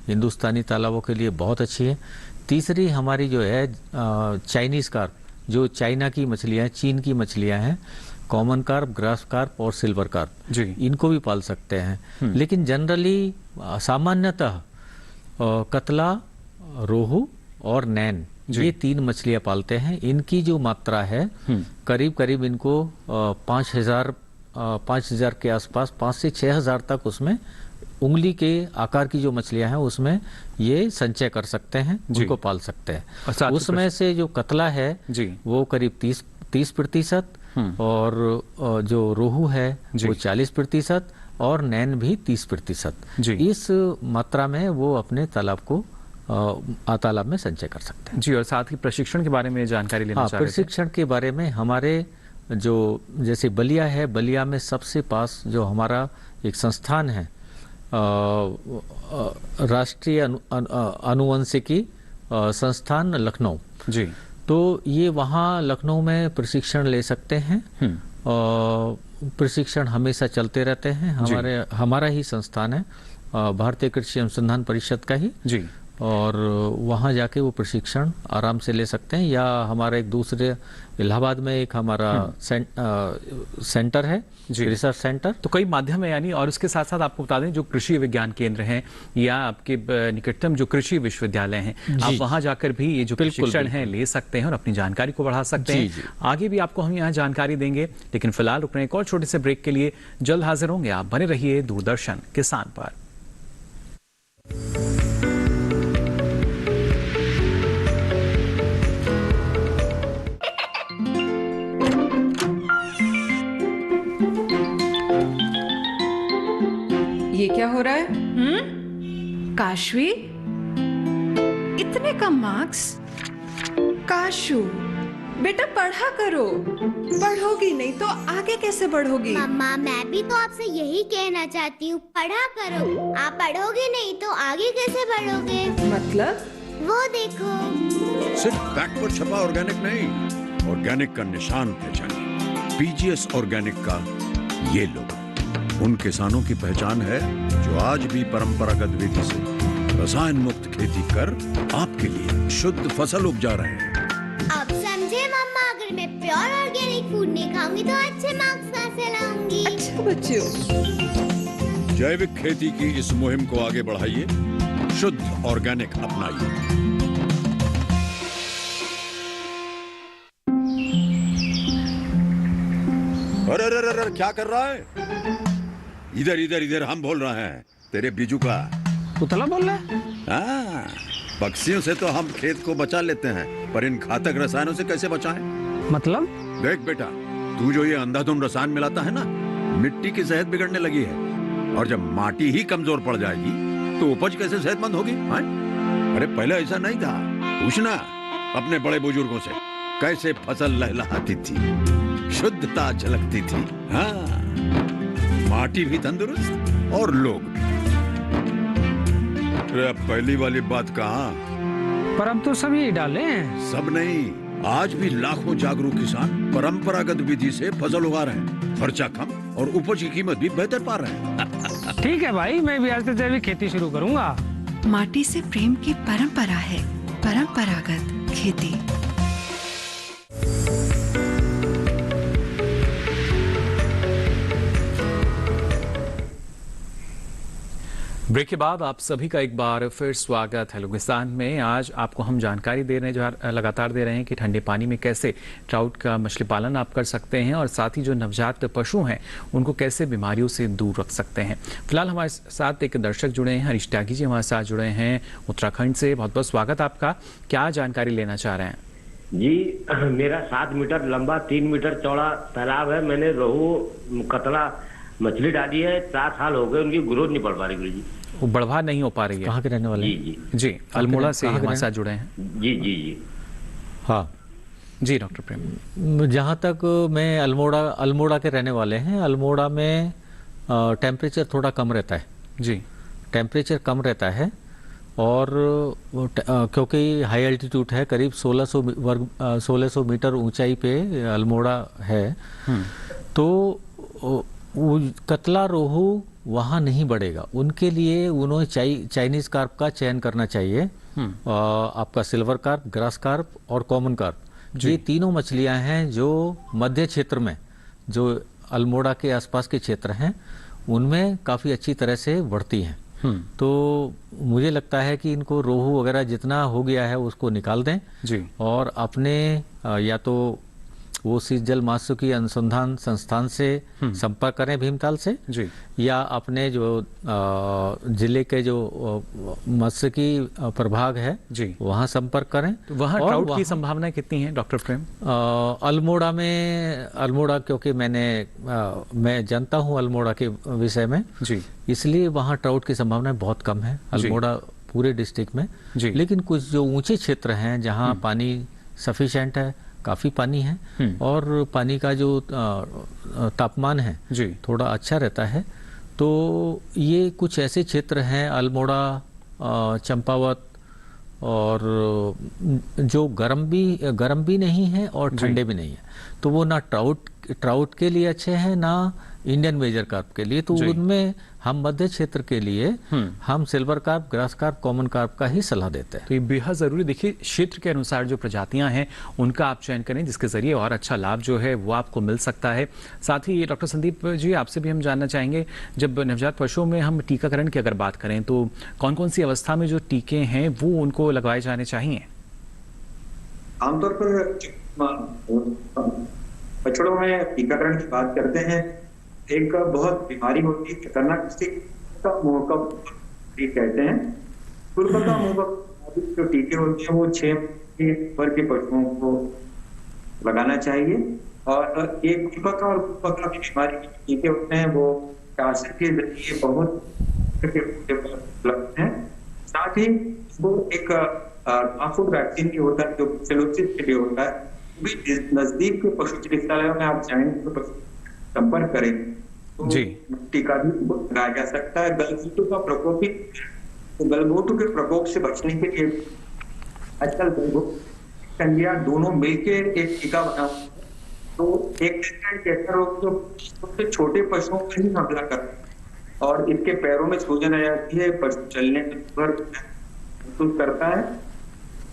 हिंदुस्तानी तालाबों के लिए बहुत अच्छी है। तीसरी हमारी जो है चाइनीज कार्प, जो चाइना की मछलियां हैं, चीन की मछलियां हैं, कॉमन कार्प, ग्रास कार्प और सिल्वर कार्प जी, इनको भी पाल सकते हैं। लेकिन जनरली सामान्यतः कतला, रोहू और नैन ये 3 मछलियां पालते हैं। इनकी जो मात्रा है करीब इनको 5,000 के आसपास, 5 से 6,000 तक उसमें उंगली के आकार की जो मछलियां हैं उसमें ये संचय कर सकते हैं, उनको पाल सकते हैं। उसमें से जो कतला है वो करीब 30% और जो रोहू है वो 40% और नैन भी 30%। इस मात्रा में वो अपने तालाब को तालाब में संचय कर सकते हैं जी। और साथ ही प्रशिक्षण के बारे में जानकारी लेना चाह रहे थे। प्रशिक्षण के बारे में हमारे जो जैसे बलिया है, बलिया में सबसे पास जो हमारा एक संस्थान है राष्ट्रीय अनुवंशिकी संस्थान लखनऊ जी, तो ये वहाँ लखनऊ में प्रशिक्षण ले सकते हैं। प्रशिक्षण हमेशा चलते रहते हैं, हमारा ही संस्थान है, भारतीय कृषि अनुसंधान परिषद का ही जी। और वहाँ जाके वो प्रशिक्षण आराम से ले सकते हैं, या हमारा एक दूसरे इलाहाबाद में एक हमारा सेंटर है, रिसर्च सेंटर। तो कई माध्यम है यानी, और उसके साथ साथ आपको बता दें जो कृषि विज्ञान केंद्र हैं या आपके निकटतम जो कृषि विश्वविद्यालय हैं, आप वहां जाकर भी ये जो प्रशिक्षण है ले सकते हैं और अपनी जानकारी को बढ़ा सकते हैं। आगे भी आपको हम यहाँ जानकारी देंगे, लेकिन फिलहाल रुक रहे हैं एक और छोटे से ब्रेक के लिए। जल्द हाजिर होंगे, आप बने रहिए दूरदर्शन किसान पर। ये क्या हो रहा है? काशवी, इतने कम मार्क्स? काशू बेटा पढ़ा करो, पढ़ोगी नहीं तो आगे कैसे बढ़ोगी? मम्मा मैं भी तो आपसे यही कहना चाहती हूँ, पढ़ा करो। आप पढ़ोगे नहीं तो आगे कैसे बढ़ोगे? मतलब? वो देखो, सिर्फ बैक पर छपा ऑर्गेनिक नहीं, ऑर्गेनिक का निशान पहचानिए। पीजीएस ऑर्गेनिक का ये लोगो उन किसानों की पहचान है जो आज भी परंपरागत विधि से रसायन मुक्त खेती कर आपके लिए शुद्ध फसल उपजा रहे हैं। अब समझे मम्मा, अगर मैं प्योर ऑर्गेनिक फूड नहीं खाऊंगी तो अच्छे मार्क्स कहाँ से लाऊंगी? अच्छा बच्चों, जैविक खेती की इस मुहिम को आगे बढ़ाइए, शुद्ध ऑर्गेनिक अपनाइए। अरे अरे अरे क्या कर रहा है? इधर इधर इधर, हम बोल रहे हैं तेरे बीजू का। पुतला बोल रहा है? हाँ, पक्षियों से तो हम खेत को बचा लेते हैं, पर इन घातक रसायनों से कैसे बचाएं? मतलब? देख बेटा, तू जो ये अंधाधुंध रसायन मिलाता है ना, मिट्टी की सेहत बिगड़ने लगी है, और जब माटी ही कमजोर पड़ जाएगी तो उपज कैसे सेहतमंद होगी? हाँ? अरे पहले ऐसा नहीं था, पूछना अपने बड़े बुजुर्गों से, कैसे फसल लहलहाती थी, शुद्धता झलकती थी। हाँ, माटी भी तंदुरुस्त और लोग भी। पहली वाली बात कहाँ? पर अब तो सब यही डाले हैं। सब नहीं, आज भी लाखों जागरूक किसान परंपरागत विधि से फसल उगा रहे हैं, खर्चा कम और उपज की कीमत भी बेहतर पा रहे हैं। ठीक है भाई, मैं भी आज से जैविक खेती शुरू करूंगा। माटी से प्रेम की परंपरा है, परंपरागत खेती। ब्रेक के बाद आप सभी का एक बार फिर स्वागत है किसान में। आज आपको हम जानकारी दे रहे हैं, लगातार दे रहे हैं कि ठंडे पानी में कैसे ट्राउट का मछली पालन आप कर सकते हैं, और साथ ही जो नवजात पशु हैं उनको कैसे बीमारियों से दूर रख सकते हैं। फिलहाल हमारे साथ एक दर्शक जुड़े हैं, हरीश त्यागी जी हमारे साथ जुड़े हैं उत्तराखंड से। बहुत बहुत स्वागत आपका। क्या जानकारी लेना चाह रहे हैं? जी, मेरा 7 मीटर लंबा 3 मीटर चौड़ा तालाब है। मैंने रोहू कतला मछली डाली है, 4 साल हो गए, उनकी ग्रोथ नहीं बढ़ पा रही जी। वो बढ़वा नहीं हो पा रही है। कहाँ के रहने वाले? जी, अल्मोड़ा से हमारे साथ जुड़े हैं। जी जी जी हाँ जी डॉक्टर प्रेम, जहाँ तक मैं अल्मोड़ा के रहने वाले हैं। अल्मोड़ा में टेम्परेचर थोड़ा कम रहता है जी, टेम्परेचर कम रहता है, और क्योंकि हाई एल्टीट्यूड है, करीब 1600 मीटर ऊंचाई पे अल्मोड़ा है, तो कतला रोहू वहाँ नहीं बढ़ेगा। उनके लिए उन्होंने चाइनीज कार्प का चयन करना चाहिए। आपका सिल्वर कार्प, ग्रास कार्प और कॉमन कार्प, ये तीनों मछलियां हैं जो मध्य क्षेत्र में, जो अल्मोड़ा के आसपास के क्षेत्र हैं, उनमें काफ़ी अच्छी तरह से बढ़ती हैं। तो मुझे लगता है कि इनको रोहू वगैरह जितना हो गया है उसको निकाल दें जी, और अपने या तो वो शीत जल मात्स्यिकी अनुसंधान संस्थान से संपर्क करें भीमताल से जी, या अपने जो जिले के जो मत्स्यिकी प्रभाग है जी, वहाँ संपर्क करें। तो वहाँ ट्राउट की संभावनाएं कितनी हैं डॉक्टर प्रेम? अल्मोड़ा क्योंकि मैं जानता हूँ अल्मोड़ा के विषय में जी, इसलिए वहाँ ट्राउट की संभावनाएं बहुत कम है अल्मोड़ा पूरे डिस्ट्रिक्ट में जी। लेकिन कुछ जो ऊंचे क्षेत्र हैं जहाँ पानी सफिशिएंट है, काफ़ी पानी है, और पानी का जो तापमान है जी थोड़ा अच्छा रहता है, तो ये कुछ ऐसे क्षेत्र हैं अल्मोड़ा, चंपावत, और जो गर्म भी नहीं है और ठंडे भी नहीं है, तो वो ना ट्राउट के लिए अच्छे हैं, ना इंडियन मेजर कार्प के लिए, तो उनमें हम मध्य क्षेत्र के लिए हम silver carp, grass carp, common carp का ही सलाह देते हैं। तो ये बेहद जरूरी, देखिए क्षेत्र के अनुसार जो प्रजातियां हैं उनका आप चयन करें, जिसके जरिए और अच्छा लाभ जो है वो आपको मिल सकता है। साथ ही डॉक्टर संदीप जी, आपसे भी हम जानना चाहेंगे, जब नवजात पशुओं में हम टीकाकरण की अगर बात करें तो कौन कौन सी अवस्था में जो टीके हैं वो उनको लगवाए जाने चाहिए? आमतौर पर बछड़ों में टीकाकरण की बात करते हैं, एक बहुत बीमारी होती है खतरनाक, मुंह का कहते हैं। खुरपका का मुंह का जो टीके होते हैं वो 6 वर्ष के पशुओं को लगाना चाहिए। और एक खुरपका और खुरपका की बीमारी के टीके होते हैं वो शासन के जरिए बहुत उपलब्ध है। साथ ही वो एक फूड वैक्सीन भी होता है जो सेलोसिस के लिए होता है, भी नजदीक के पशु चिकित्सालयों में आप जाएंगे तो संपर्क करें तो टीका भी लगाया जा सकता है। गलघोटू का प्रकोप भी, तो गलघोटू के प्रकोप से बचने के लिए आजकल गलघोटू दोनों मिलके एक टीका बना, तो एक कैंसर रोग जो सबसे छोटे पशुओं पर ही हमला करता है और इसके पैरों में सूजन आ जाती है, पशु चलने में महसूस करता है,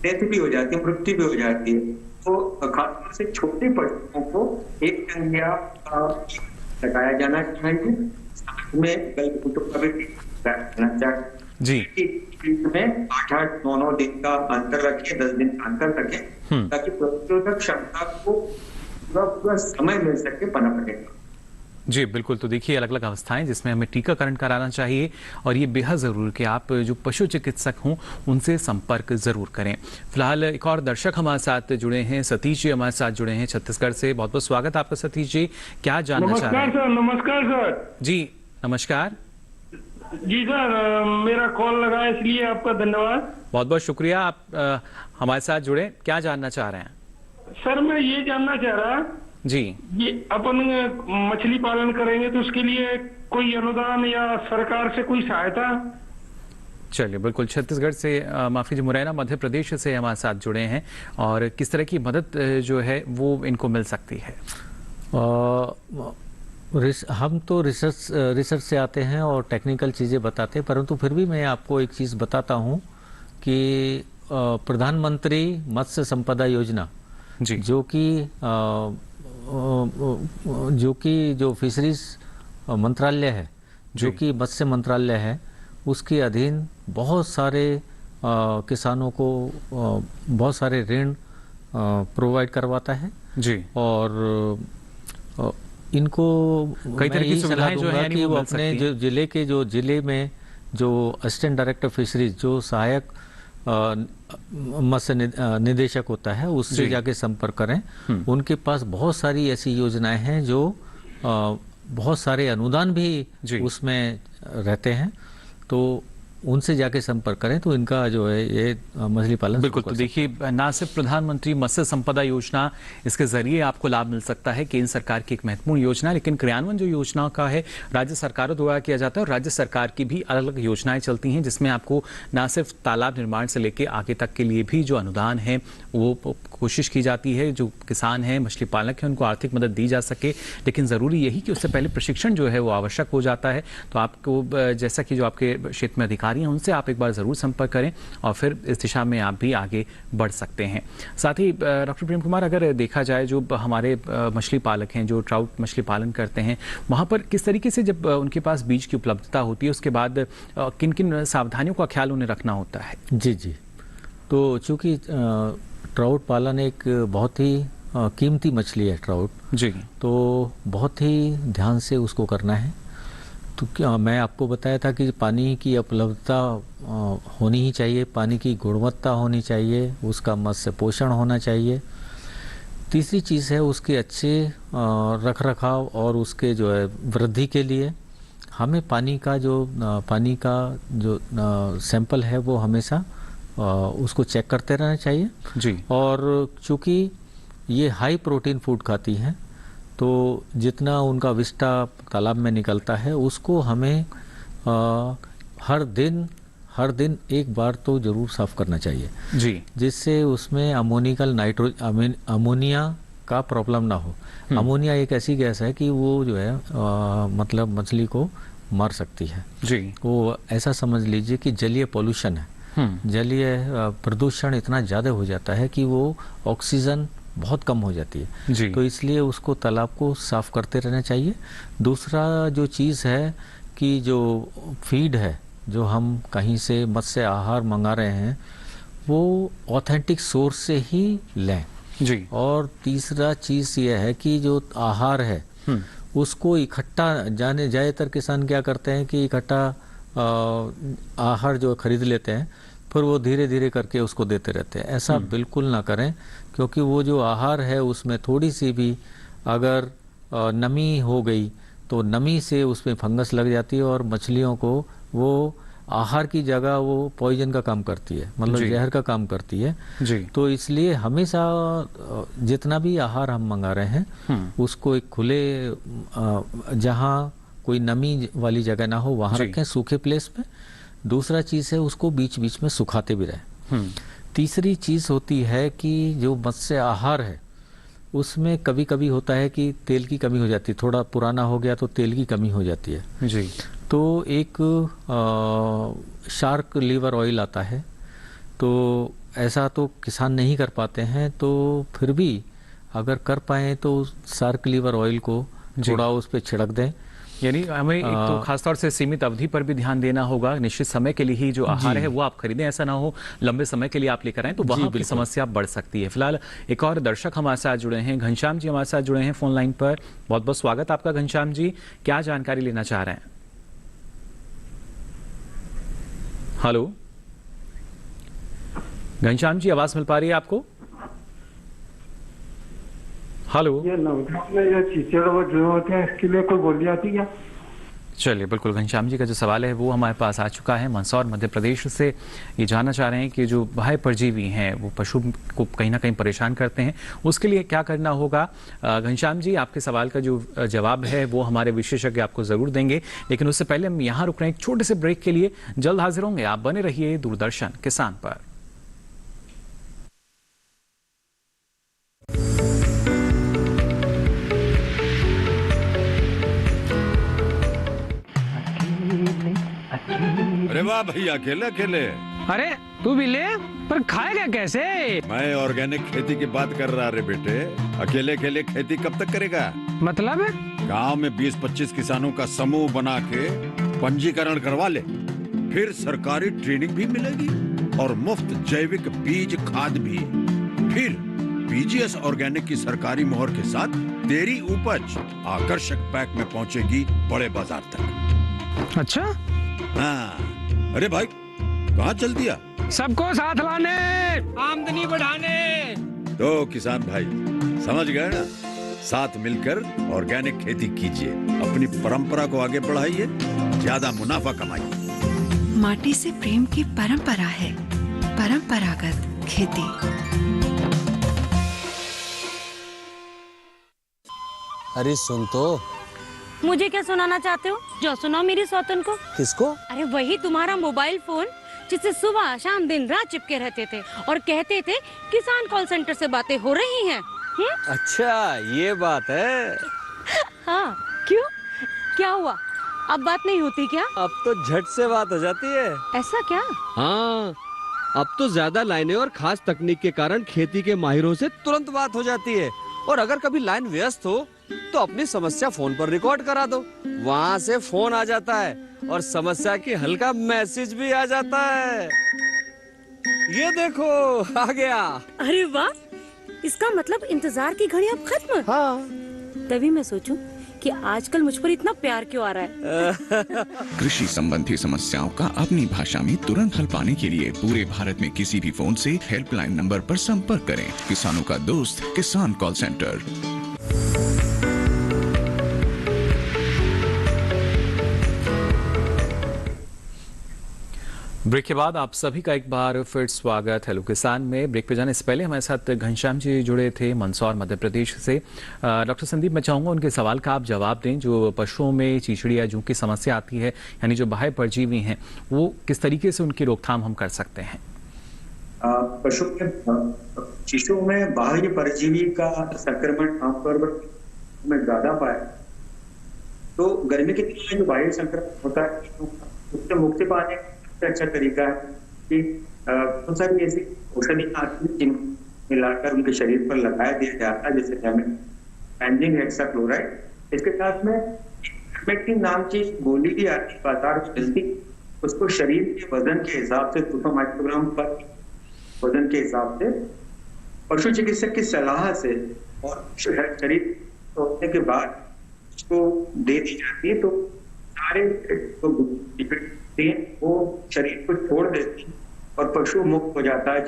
डेथ भी हो जाती है, मृत्यु भी हो जाती है। तो खासतौर से छोटे पशुओं को एक टंगिया लगाया जाना चाहिए, साथ में गलघोटू का भी टीका लगाना चाहिए जी। में 8-9 दिन का अंतर रखें, 10 दिन का अंतर रखें, ताकि प्रतिरोधक क्षमता को पूरा समय मिल सके पनपने का। जी बिल्कुल। तो देखिए अलग अलग अवस्थाएं जिसमें हमें टीकाकरण कराना चाहिए और ये बेहद ज़रूर कि आप जो पशु चिकित्सक हों उनसे संपर्क ज़रूर करें। फिलहाल एक और दर्शक हमारे साथ जुड़े हैं, सतीश जी हमारे साथ जुड़े हैं छत्तीसगढ़ से। बहुत बहुत स्वागत आपका सतीश जी, क्या जानना चाह रहे हैं? नमस्कार सर। जी नमस्कार। जी सर, मेरा कॉल लगा इसलिए आपका धन्यवाद। बहुत बहुत शुक्रिया, आप हमारे साथ जुड़े, क्या जानना चाह रहे हैं? सर मैं ये जानना चाह रहा जी, ये अपन मछली पालन करेंगे तो उसके लिए कोई अनुदान या सरकार से कोई सहायता? चलिए बिल्कुल, छत्तीसगढ़ से माफी जी, मुरैना मध्य प्रदेश से हमारे साथ जुड़े हैं और किस तरह की मदद जो है वो इनको मिल सकती है? हम तो रिसर्च से आते हैं और टेक्निकल चीज़ें बताते हैं, परंतु फिर भी मैं आपको एक चीज़ बताता हूँ कि प्रधानमंत्री मत्स्य संपदा योजना जी, जो फिशरीज मंत्रालय है, जो कि मत्स्य मंत्रालय है, उसके अधीन बहुत सारे किसानों को बहुत सारे ऋण प्रोवाइड करवाता है जी। और इनको कई तरह की सुविधाएं जो है कि वो अपने जो जिले में जो असिस्टेंट डायरेक्टर फिशरीज, जो सहायक मत्स्य निदेशक होता है, उससे जाके संपर्क करें। उनके पास बहुत सारी ऐसी योजनाएं हैं जो बहुत सारे अनुदान भी उसमें रहते हैं, तो उनसे जाके संपर्क करें तो इनका जो है ये मछली पालन बिल्कुल। तो देखिए ना सिर्फ प्रधानमंत्री मत्स्य संपदा योजना, इसके जरिए आपको लाभ मिल सकता है, केंद्र सरकार की एक महत्वपूर्ण योजना, लेकिन क्रियान्वयन जो योजना का है राज्य सरकारों द्वारा किया जाता है और राज्य सरकार की भी अलग अलग योजनाएं चलती हैं, जिसमें आपको ना सिर्फ तालाब निर्माण से लेकर आगे तक के लिए भी जो अनुदान है वो कोशिश की जाती है, जो किसान हैं, मछली पालक हैं, उनको आर्थिक मदद दी जा सके। लेकिन ज़रूरी यही कि उससे पहले प्रशिक्षण जो है वो आवश्यक हो जाता है। तो आपको जैसा कि जो आपके क्षेत्र में अधिकारी हैं उनसे आप एक बार ज़रूर संपर्क करें और फिर इस दिशा में आप भी आगे बढ़ सकते हैं। साथ ही डॉक्टर प्रेम कुमार, अगर देखा जाए जो हमारे मछली पालक हैं, जो ट्राउट मछली पालन करते हैं, वहाँ पर किस तरीके से जब उनके पास बीज की उपलब्धता होती है उसके बाद किन किन सावधानियों का ख्याल उन्हें रखना होता है? जी जी, तो चूँकि ट्राउट पालन एक बहुत ही कीमती मछली है ट्राउट जी, तो बहुत ही ध्यान से उसको करना है। तो क्या मैं आपको बताया था कि पानी की उपलब्धता होनी ही चाहिए, पानी की गुणवत्ता होनी चाहिए, उसका मत्स्य पोषण होना चाहिए। तीसरी चीज़ है उसके अच्छे रख रखाव और उसके जो है वृद्धि के लिए हमें पानी का जो सैंपल है वो हमेशा उसको चेक करते रहना चाहिए जी। और चूँकि ये हाई प्रोटीन फूड खाती हैं, तो जितना उनका विस्टा तालाब में निकलता है उसको हमें हर दिन एक बार तो ज़रूर साफ़ करना चाहिए जी, जिससे उसमें अमोनिया का प्रॉब्लम ना हो। अमोनिया एक ऐसी गैस है कि वो जो है मतलब मछली को मार सकती है जी। वो ऐसा समझ लीजिए कि जलीय पॉल्यूशन है, जलीय प्रदूषण इतना ज़्यादा हो जाता है कि वो ऑक्सीजन बहुत कम हो जाती है जी। तो इसलिए उसको तालाब को साफ करते रहना चाहिए। दूसरा जो चीज़ है कि जो फीड है जो हम कहीं से मत्स्य आहार मंगा रहे हैं वो ऑथेंटिक सोर्स से ही लें जी। और तीसरा चीज़ ये है कि जो आहार है उसको इकट्ठा ज़्यादातर किसान क्या करते हैं कि इकट्ठा आहार जो खरीद लेते हैं फिर वो धीरे धीरे करके उसको देते रहते हैं। ऐसा बिल्कुल ना करें क्योंकि वो जो आहार है उसमें थोड़ी सी भी अगर नमी हो गई तो नमी से उसमें फंगस लग जाती है और मछलियों को वो आहार की जगह वो पॉइजन का काम करती है, मतलब जहर का काम करती है जी। तो इसलिए हमेशा जितना भी आहार हम मंगा रहे हैं उसको एक खुले जहाँ कोई नमी वाली जगह ना हो वहाँ रखें, सूखे प्लेस में। दूसरा चीज़ है उसको बीच बीच में सुखाते भी रहें। तीसरी चीज़ होती है कि जो मत्स्य आहार है उसमें कभी कभी होता है कि तेल की कमी हो जाती है, थोड़ा पुराना हो गया तो तेल की कमी हो जाती है जी। तो एक शार्क लीवर ऑयल आता है तो ऐसा तो किसान नहीं कर पाते हैं तो फिर भी अगर कर पाए तो शार्क लीवर ऑयल को थोड़ा उस पर छिड़क दें। यानी हमें एक तो खासतौर से सीमित अवधि पर भी ध्यान देना होगा, निश्चित समय के लिए ही जो आहार है वो आप खरीदें, ऐसा ना हो लंबे समय के लिए आप लेकर आए तो वहां की समस्या बढ़ सकती है। फिलहाल एक और दर्शक हमारे साथ जुड़े हैं, घनश्याम जी हमारे साथ जुड़े हैं फोन लाइन पर। बहुत बहुत स्वागत आपका घनश्याम जी, क्या जानकारी लेना चाह रहे हैं? हेलो घनश्याम जी, आवाज मिल पा रही है आपको? हेलो, ये नवजात में ये चीचड़ जो होते हैं इसके लिए कोई गोली आती है? चलिए बिल्कुल, घनश्याम जी का जो सवाल है वो हमारे पास आ चुका है। मंदसौर मध्य प्रदेश से ये जानना चाह रहे हैं कि जो बाह्य परजीवी हैं वो पशु को कहीं ना कहीं परेशान करते हैं, उसके लिए क्या करना होगा? घनश्याम जी, आपके सवाल का जो जवाब है वो हमारे विशेषज्ञ आपको जरूर देंगे, लेकिन उससे पहले हम यहाँ रुक रहे हैं एक छोटे से ब्रेक के लिए। जल्द हाजिर होंगे, आप बने रहिए दूरदर्शन किसान पर। अरे वाह भैया, अकेले अकेले? अरे तू भी ले, पर खाएगा कैसे? मैं ऑर्गेनिक खेती की बात कर रहा रे बेटे। अकेले अकेले खेती कब तक करेगा? मतलब गांव में 20-25 किसानों का समूह बना के पंजीकरण करवा ले, फिर सरकारी ट्रेनिंग भी मिलेगी और मुफ्त जैविक बीज खाद भी। फिर पीजीएस ऑर्गेनिक की सरकारी मोहर के साथ तेरी उपज आकर्षक पैक में पहुंचेगी बड़े बाजार तक। अच्छा? हाँ। अरे भाई, कहाँ चल दिया? सबको साथ लाने, आमदनी बढ़ाने। तो किसान भाई समझ गए ना? साथ मिलकर ऑर्गेनिक खेती कीजिए, अपनी परंपरा को आगे बढ़ाइए, ज्यादा मुनाफा कमाइए। माटी से प्रेम की परंपरा है परंपरागत खेती। अरे सुन तो। मुझे क्या सुनाना चाहते हो? जो सुनाओ मेरी सौतन को। किसको? अरे वही तुम्हारा मोबाइल फोन जिससे सुबह शाम दिन रात चिपके रहते थे और कहते थे किसान कॉल सेंटर से बातें हो रही हैं। अच्छा ये बात है। हाँ, क्यों? क्या हुआ? अब बात नहीं होती क्या? अब तो झट से बात हो जाती है। ऐसा क्या? हाँ, अब तो ज्यादा लाइनें और खास तकनीक के कारण खेती के माहिरों से तुरंत बात हो जाती है। और अगर कभी लाइन व्यस्त हो तो अपनी समस्या फोन पर रिकॉर्ड करा दो, वहाँ से फोन आ जाता है और समस्या की हल का मैसेज भी आ जाता है। ये देखो आ गया। अरे वाह, इसका मतलब इंतजार की घड़ी अब खत्म। हाँ। तभी मैं सोचूं कि आजकल मुझ पर इतना प्यार क्यों आ रहा है। कृषि संबंधी समस्याओं का अपनी भाषा में तुरंत हल पाने के लिए पूरे भारत में किसी भी फोन से हेल्पलाइन नंबर पर संपर्क करें। किसानों का दोस्त किसान कॉल सेंटर। ब्रेक के बाद आप सभी का एक बार फिर स्वागत हेलो किसान में। ब्रेक पे जाने से पहले हमारे साथ घनश्याम जी जुड़े थे मंदसौर मध्य प्रदेश से। डॉक्टर संदीप, मैं चाहूँगा उनके सवाल का आप जवाब दें। जो पशुओं में चीचड़ी या जूं की समस्या आती है, यानी जो बाह्य परजीवी हैं, वो किस तरीके से उनकी रोकथाम हम कर सकते हैं? पशु के शिशु में बाह्य परजीवी का संक्रमण आमतौर पर में ज्यादा पाया। तो गर्मी के दिनों में जो बाह्य संक्रमण होता है उससे मुक्ति पाने का सबसे अच्छा तरीका है कि बहुत सारी ऐसी औषधि आती है जिनको मिलाकर उनके शरीर पर लगाया दिया जाता है, जैसे पेंजिंग हेक्साक्लोराइड। इसके साथ में इवर्मेक्टिन नाम की गोली भी आती है बाजार में मिलती, उसको शरीर के वजन के हिसाब से 200 माइक्रोग्राम पर वजन के हिसाब से पशु चिकित्सक की सलाह से और शरीर होने के बाद उसको दे दी जाती है। तो सारे वो शरीर को छोड़ देते हैं और पशु मुक्त हो जाता है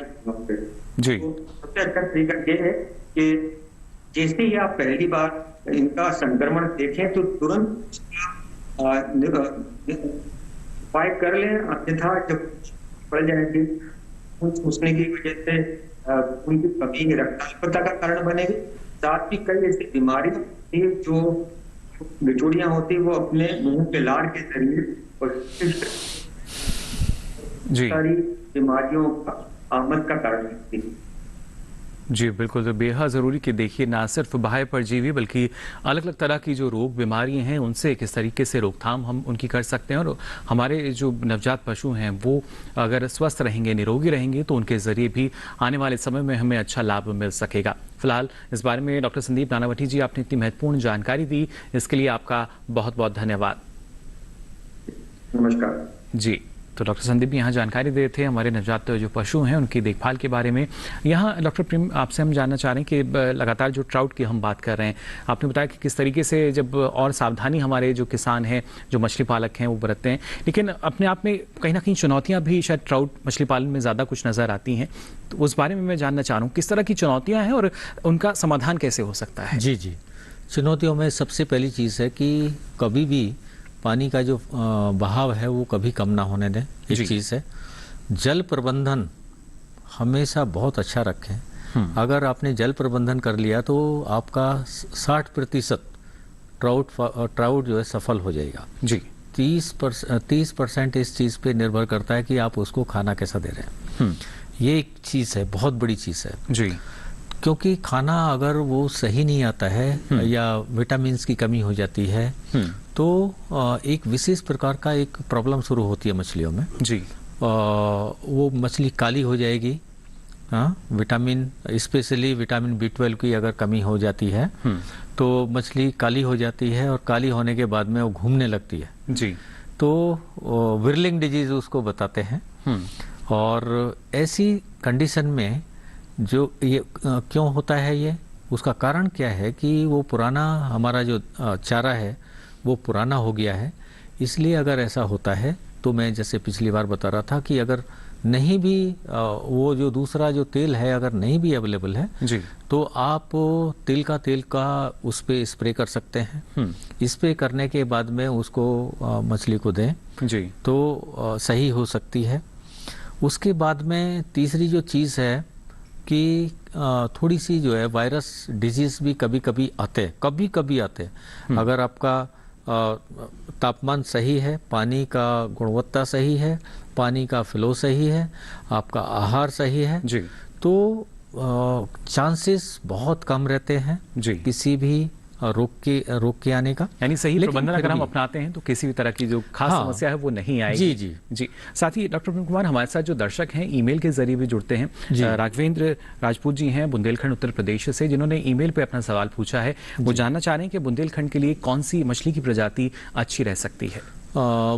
जी। तो सबसे अच्छा तरीका ये है कि जैसे ही आप पहली बार इनका संक्रमण देखें तो तुरंत उपाय कर लें, अन्यथा जब पड़ जाएंगे चूसने की वजह से उनकी कमी रक्ताल्पता का कारण बनेगी। साथ ही कई ऐसी बीमारियां होती है जो बिचौलियां होती है वो अपने मुंह के लार के जरिए सारी बीमारियों का आमद का कारण बनती है। जी बिल्कुल, तो बेहद ज़रूरी कि देखिए ना सिर्फ बाह्य परजीवी बल्कि अलग अलग तरह की जो रोग बीमारियां हैं उनसे किस तरीके से रोकथाम हम उनकी कर सकते हैं, और हमारे जो नवजात पशु हैं वो अगर स्वस्थ रहेंगे, निरोगी रहेंगे तो उनके ज़रिए भी आने वाले समय में हमें अच्छा लाभ मिल सकेगा। फिलहाल इस बारे में डॉक्टर संदीप नानावटी जी आपने इतनी महत्वपूर्ण जानकारी दी, इसके लिए आपका बहुत बहुत धन्यवाद। नमस्कार जी। तो डॉक्टर संदीप यहाँ जानकारी दे थे हमारे नवजात जो पशु हैं उनकी देखभाल के बारे में। यहाँ डॉक्टर प्रेम आपसे हम जानना चाह रहे हैं कि लगातार जो ट्राउट की हम बात कर रहे हैं, आपने बताया कि किस तरीके से जब और सावधानी हमारे जो किसान हैं, जो मछली पालक हैं वो बरतते हैं, लेकिन अपने आप में कहीं ना कहीं चुनौतियाँ भी शायद ट्राउट मछली पालन में ज़्यादा कुछ नज़र आती हैं। तो उस बारे में मैं जानना चाह रहा हूँ किस तरह की चुनौतियाँ हैं और उनका समाधान कैसे हो सकता है। जी जी, चुनौतियों में सबसे पहली चीज़ है कि कभी भी पानी का जो बहाव है वो कभी कम ना होने दें, एक चीज़ है। जल प्रबंधन हमेशा बहुत अच्छा रखें। अगर आपने जल प्रबंधन कर लिया तो आपका 60% ट्राउट जो है सफल हो जाएगा जी। 30% इस चीज़ पे निर्भर करता है कि आप उसको खाना कैसा दे रहे हैं। ये एक चीज़ है, बहुत बड़ी चीज़ है जी, क्योंकि खाना अगर वो सही नहीं आता है या विटामिन की कमी हो जाती है तो एक विशेष प्रकार का एक प्रॉब्लम शुरू होती है मछलियों में जी। वो मछली काली हो जाएगी। हाँ, विटामिन स्पेशली विटामिन B12 की अगर कमी हो जाती है तो मछली काली हो जाती है और काली होने के बाद में वो घूमने लगती है जी। तो विरलिंग डिजीज उसको बताते हैं। और ऐसी कंडीशन में जो ये क्यों होता है, ये उसका कारण क्या है कि वो पुराना हमारा जो चारा है वो पुराना हो गया है। इसलिए अगर ऐसा होता है तो मैं जैसे पिछली बार बता रहा था कि अगर नहीं भी वो जो दूसरा जो तेल है अगर नहीं भी अवेलेबल है जी, तो आप तेल का उस पर स्प्रे कर सकते हैं। स्प्रे करने के बाद में उसको मछली को दें जी तो सही हो सकती है। उसके बाद में तीसरी जो चीज़ है कि थोड़ी सी जो है वायरस डिजीज भी कभी कभी आते हैं। अगर आपका तापमान सही है, पानी का गुणवत्ता सही है, पानी का फ्लो सही है, आपका आहार सही है जी, तो चांसेस बहुत कम रहते हैं जी किसी भी रोग के आने का। यानी सही प्रबंधन अगर हम अपनाते हैं तो किसी भी तरह की जो खास समस्या है वो नहीं आएगी। जी जी जी। साथ ही डॉक्टर प्रेम कुमार हमारे साथ जो दर्शक हैं ईमेल के जरिए भी जुड़ते हैं। राघवेंद्र राजपूत जी हैं बुंदेलखंड उत्तर प्रदेश से, जिन्होंने ईमेल पे अपना सवाल पूछा है। वो जानना चाह रहे हैं कि बुंदेलखंड के लिए कौन सी मछली की प्रजाति अच्छी रह सकती है।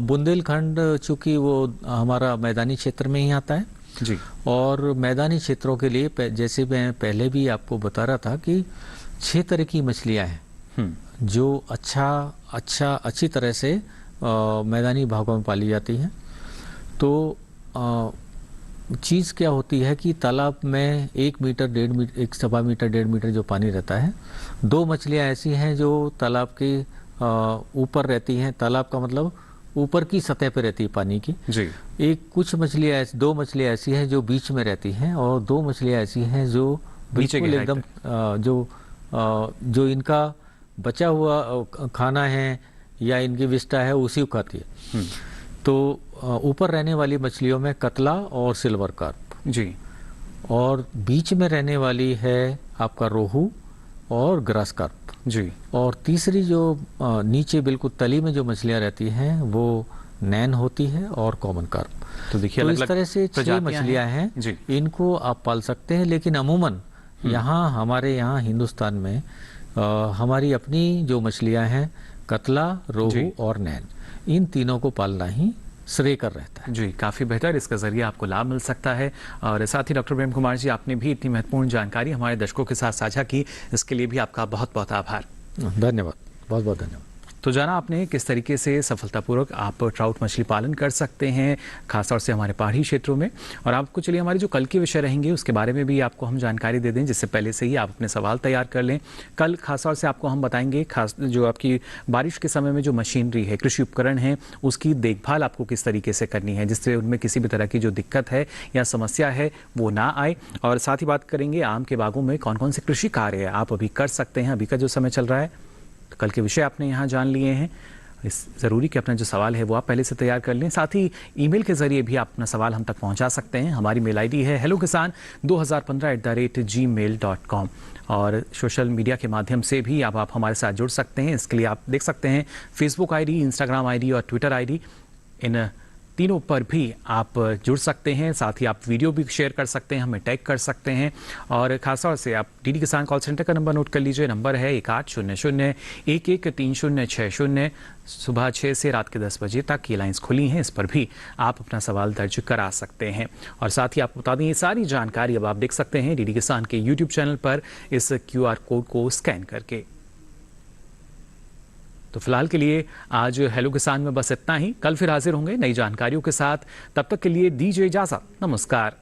बुंदेलखंड चूंकि वो हमारा मैदानी क्षेत्र में ही आता है जी, और मैदानी क्षेत्रों के लिए जैसे मैं पहले भी आपको बता रहा था कि 6 तरह की मछलियां हैं जो अच्छी तरह से मैदानी भागों में पाली जाती हैं। तो चीज़ क्या होती है कि तालाब में 1 मीटर 1.5 मीटर 1.25 मीटर 1.5 मीटर जो पानी रहता है, 2 मछलियां ऐसी हैं जो तालाब के ऊपर रहती हैं। तालाब का मतलब ऊपर की सतह पर रहती है पानी की जी। कुछ मछलियां 2 मछलियां ऐसी हैं जो बीच में रहती हैं और 2 मछलियां ऐसी हैं जो बिल्कुल एकदम जो इनका बचा हुआ खाना है या इनकी विष्ठा है उसी को खाती है। तो ऊपर रहने वाली मछलियों में कतला और सिल्वर कार्प जी, और बीच में रहने वाली है आपका रोहू और ग्रास कार्प जी। और तीसरी जो नीचे बिल्कुल तली में जो मछलियां रहती हैं वो नैन होती है और कॉमन कार्प। तो देखिए तो इस तरह से 6 मछलियां हैं जी। इनको आप पाल सकते हैं, लेकिन अमूमन यहाँ हमारे यहाँ हिंदुस्तान में हमारी अपनी जो मछलियां हैं कतला, रोहू और नैन, इन तीनों को पालना ही श्रेय कर रहता है जी। काफ़ी बेहतर, इसका जरिए आपको लाभ मिल सकता है। और साथ ही डॉक्टर प्रेम कुमार जी, आपने भी इतनी महत्वपूर्ण जानकारी हमारे दर्शकों के साथ साझा की, इसके लिए भी आपका बहुत बहुत आभार। धन्यवाद, बहुत बहुत धन्यवाद। तो जाना आपने किस तरीके से सफलतापूर्वक आप ट्राउट मछली पालन कर सकते हैं, खासतौर से हमारे पहाड़ी क्षेत्रों में। और आपको चलिए हमारे जो कल के विषय रहेंगे उसके बारे में भी आपको हम जानकारी दे दें, जिससे पहले से ही आप अपने सवाल तैयार कर लें। कल खासतौर से आपको हम बताएंगे खास जो आपकी बारिश के समय में जो मशीनरी है, कृषि उपकरण है, उसकी देखभाल आपको किस तरीके से करनी है, जिससे उनमें किसी भी तरह की जो दिक्कत है या समस्या है वो ना आए। और साथ ही बात करेंगे आम के बागों में कौन कौन से कृषि कार्य आप अभी कर सकते हैं, अभी का जो समय चल रहा है। तो कल के विषय आपने यहाँ जान लिए हैं। इस ज़रूरी कि अपना जो सवाल है वो आप पहले से तैयार कर लें। साथ ही ईमेल के ज़रिए भी आप अपना सवाल हम तक पहुँचा सकते हैं। हमारी मेल आईडी है hellokisan2015@gmail.com और सोशल मीडिया के माध्यम से भी अब आप हमारे साथ जुड़ सकते हैं। इसके लिए आप देख सकते हैं फेसबुक आईडी, इंस्टाग्राम आईडी और ट्विटर आईडी, इन तीनों पर भी आप जुड़ सकते हैं। साथ ही आप वीडियो भी शेयर कर सकते हैं, हमें टैग कर सकते हैं। और खासतौर से आप डीडी किसान कॉल सेंटर का नंबर नोट कर लीजिए। नंबर है 1800-113060। सुबह 6 से रात के 10 बजे तक ये लाइंस खुली हैं, इस पर भी आप अपना सवाल दर्ज करा सकते हैं। और साथ ही आपको बता दें ये सारी जानकारी अब आप देख सकते हैं डीडी किसान के यूट्यूब चैनल पर इस QR कोड को स्कैन करके। तो फिलहाल के लिए आज हेलो किसान में बस इतना ही। कल फिर हाजिर होंगे नई जानकारियों के साथ। तब तक के लिए दीजिए इजाजत। नमस्कार।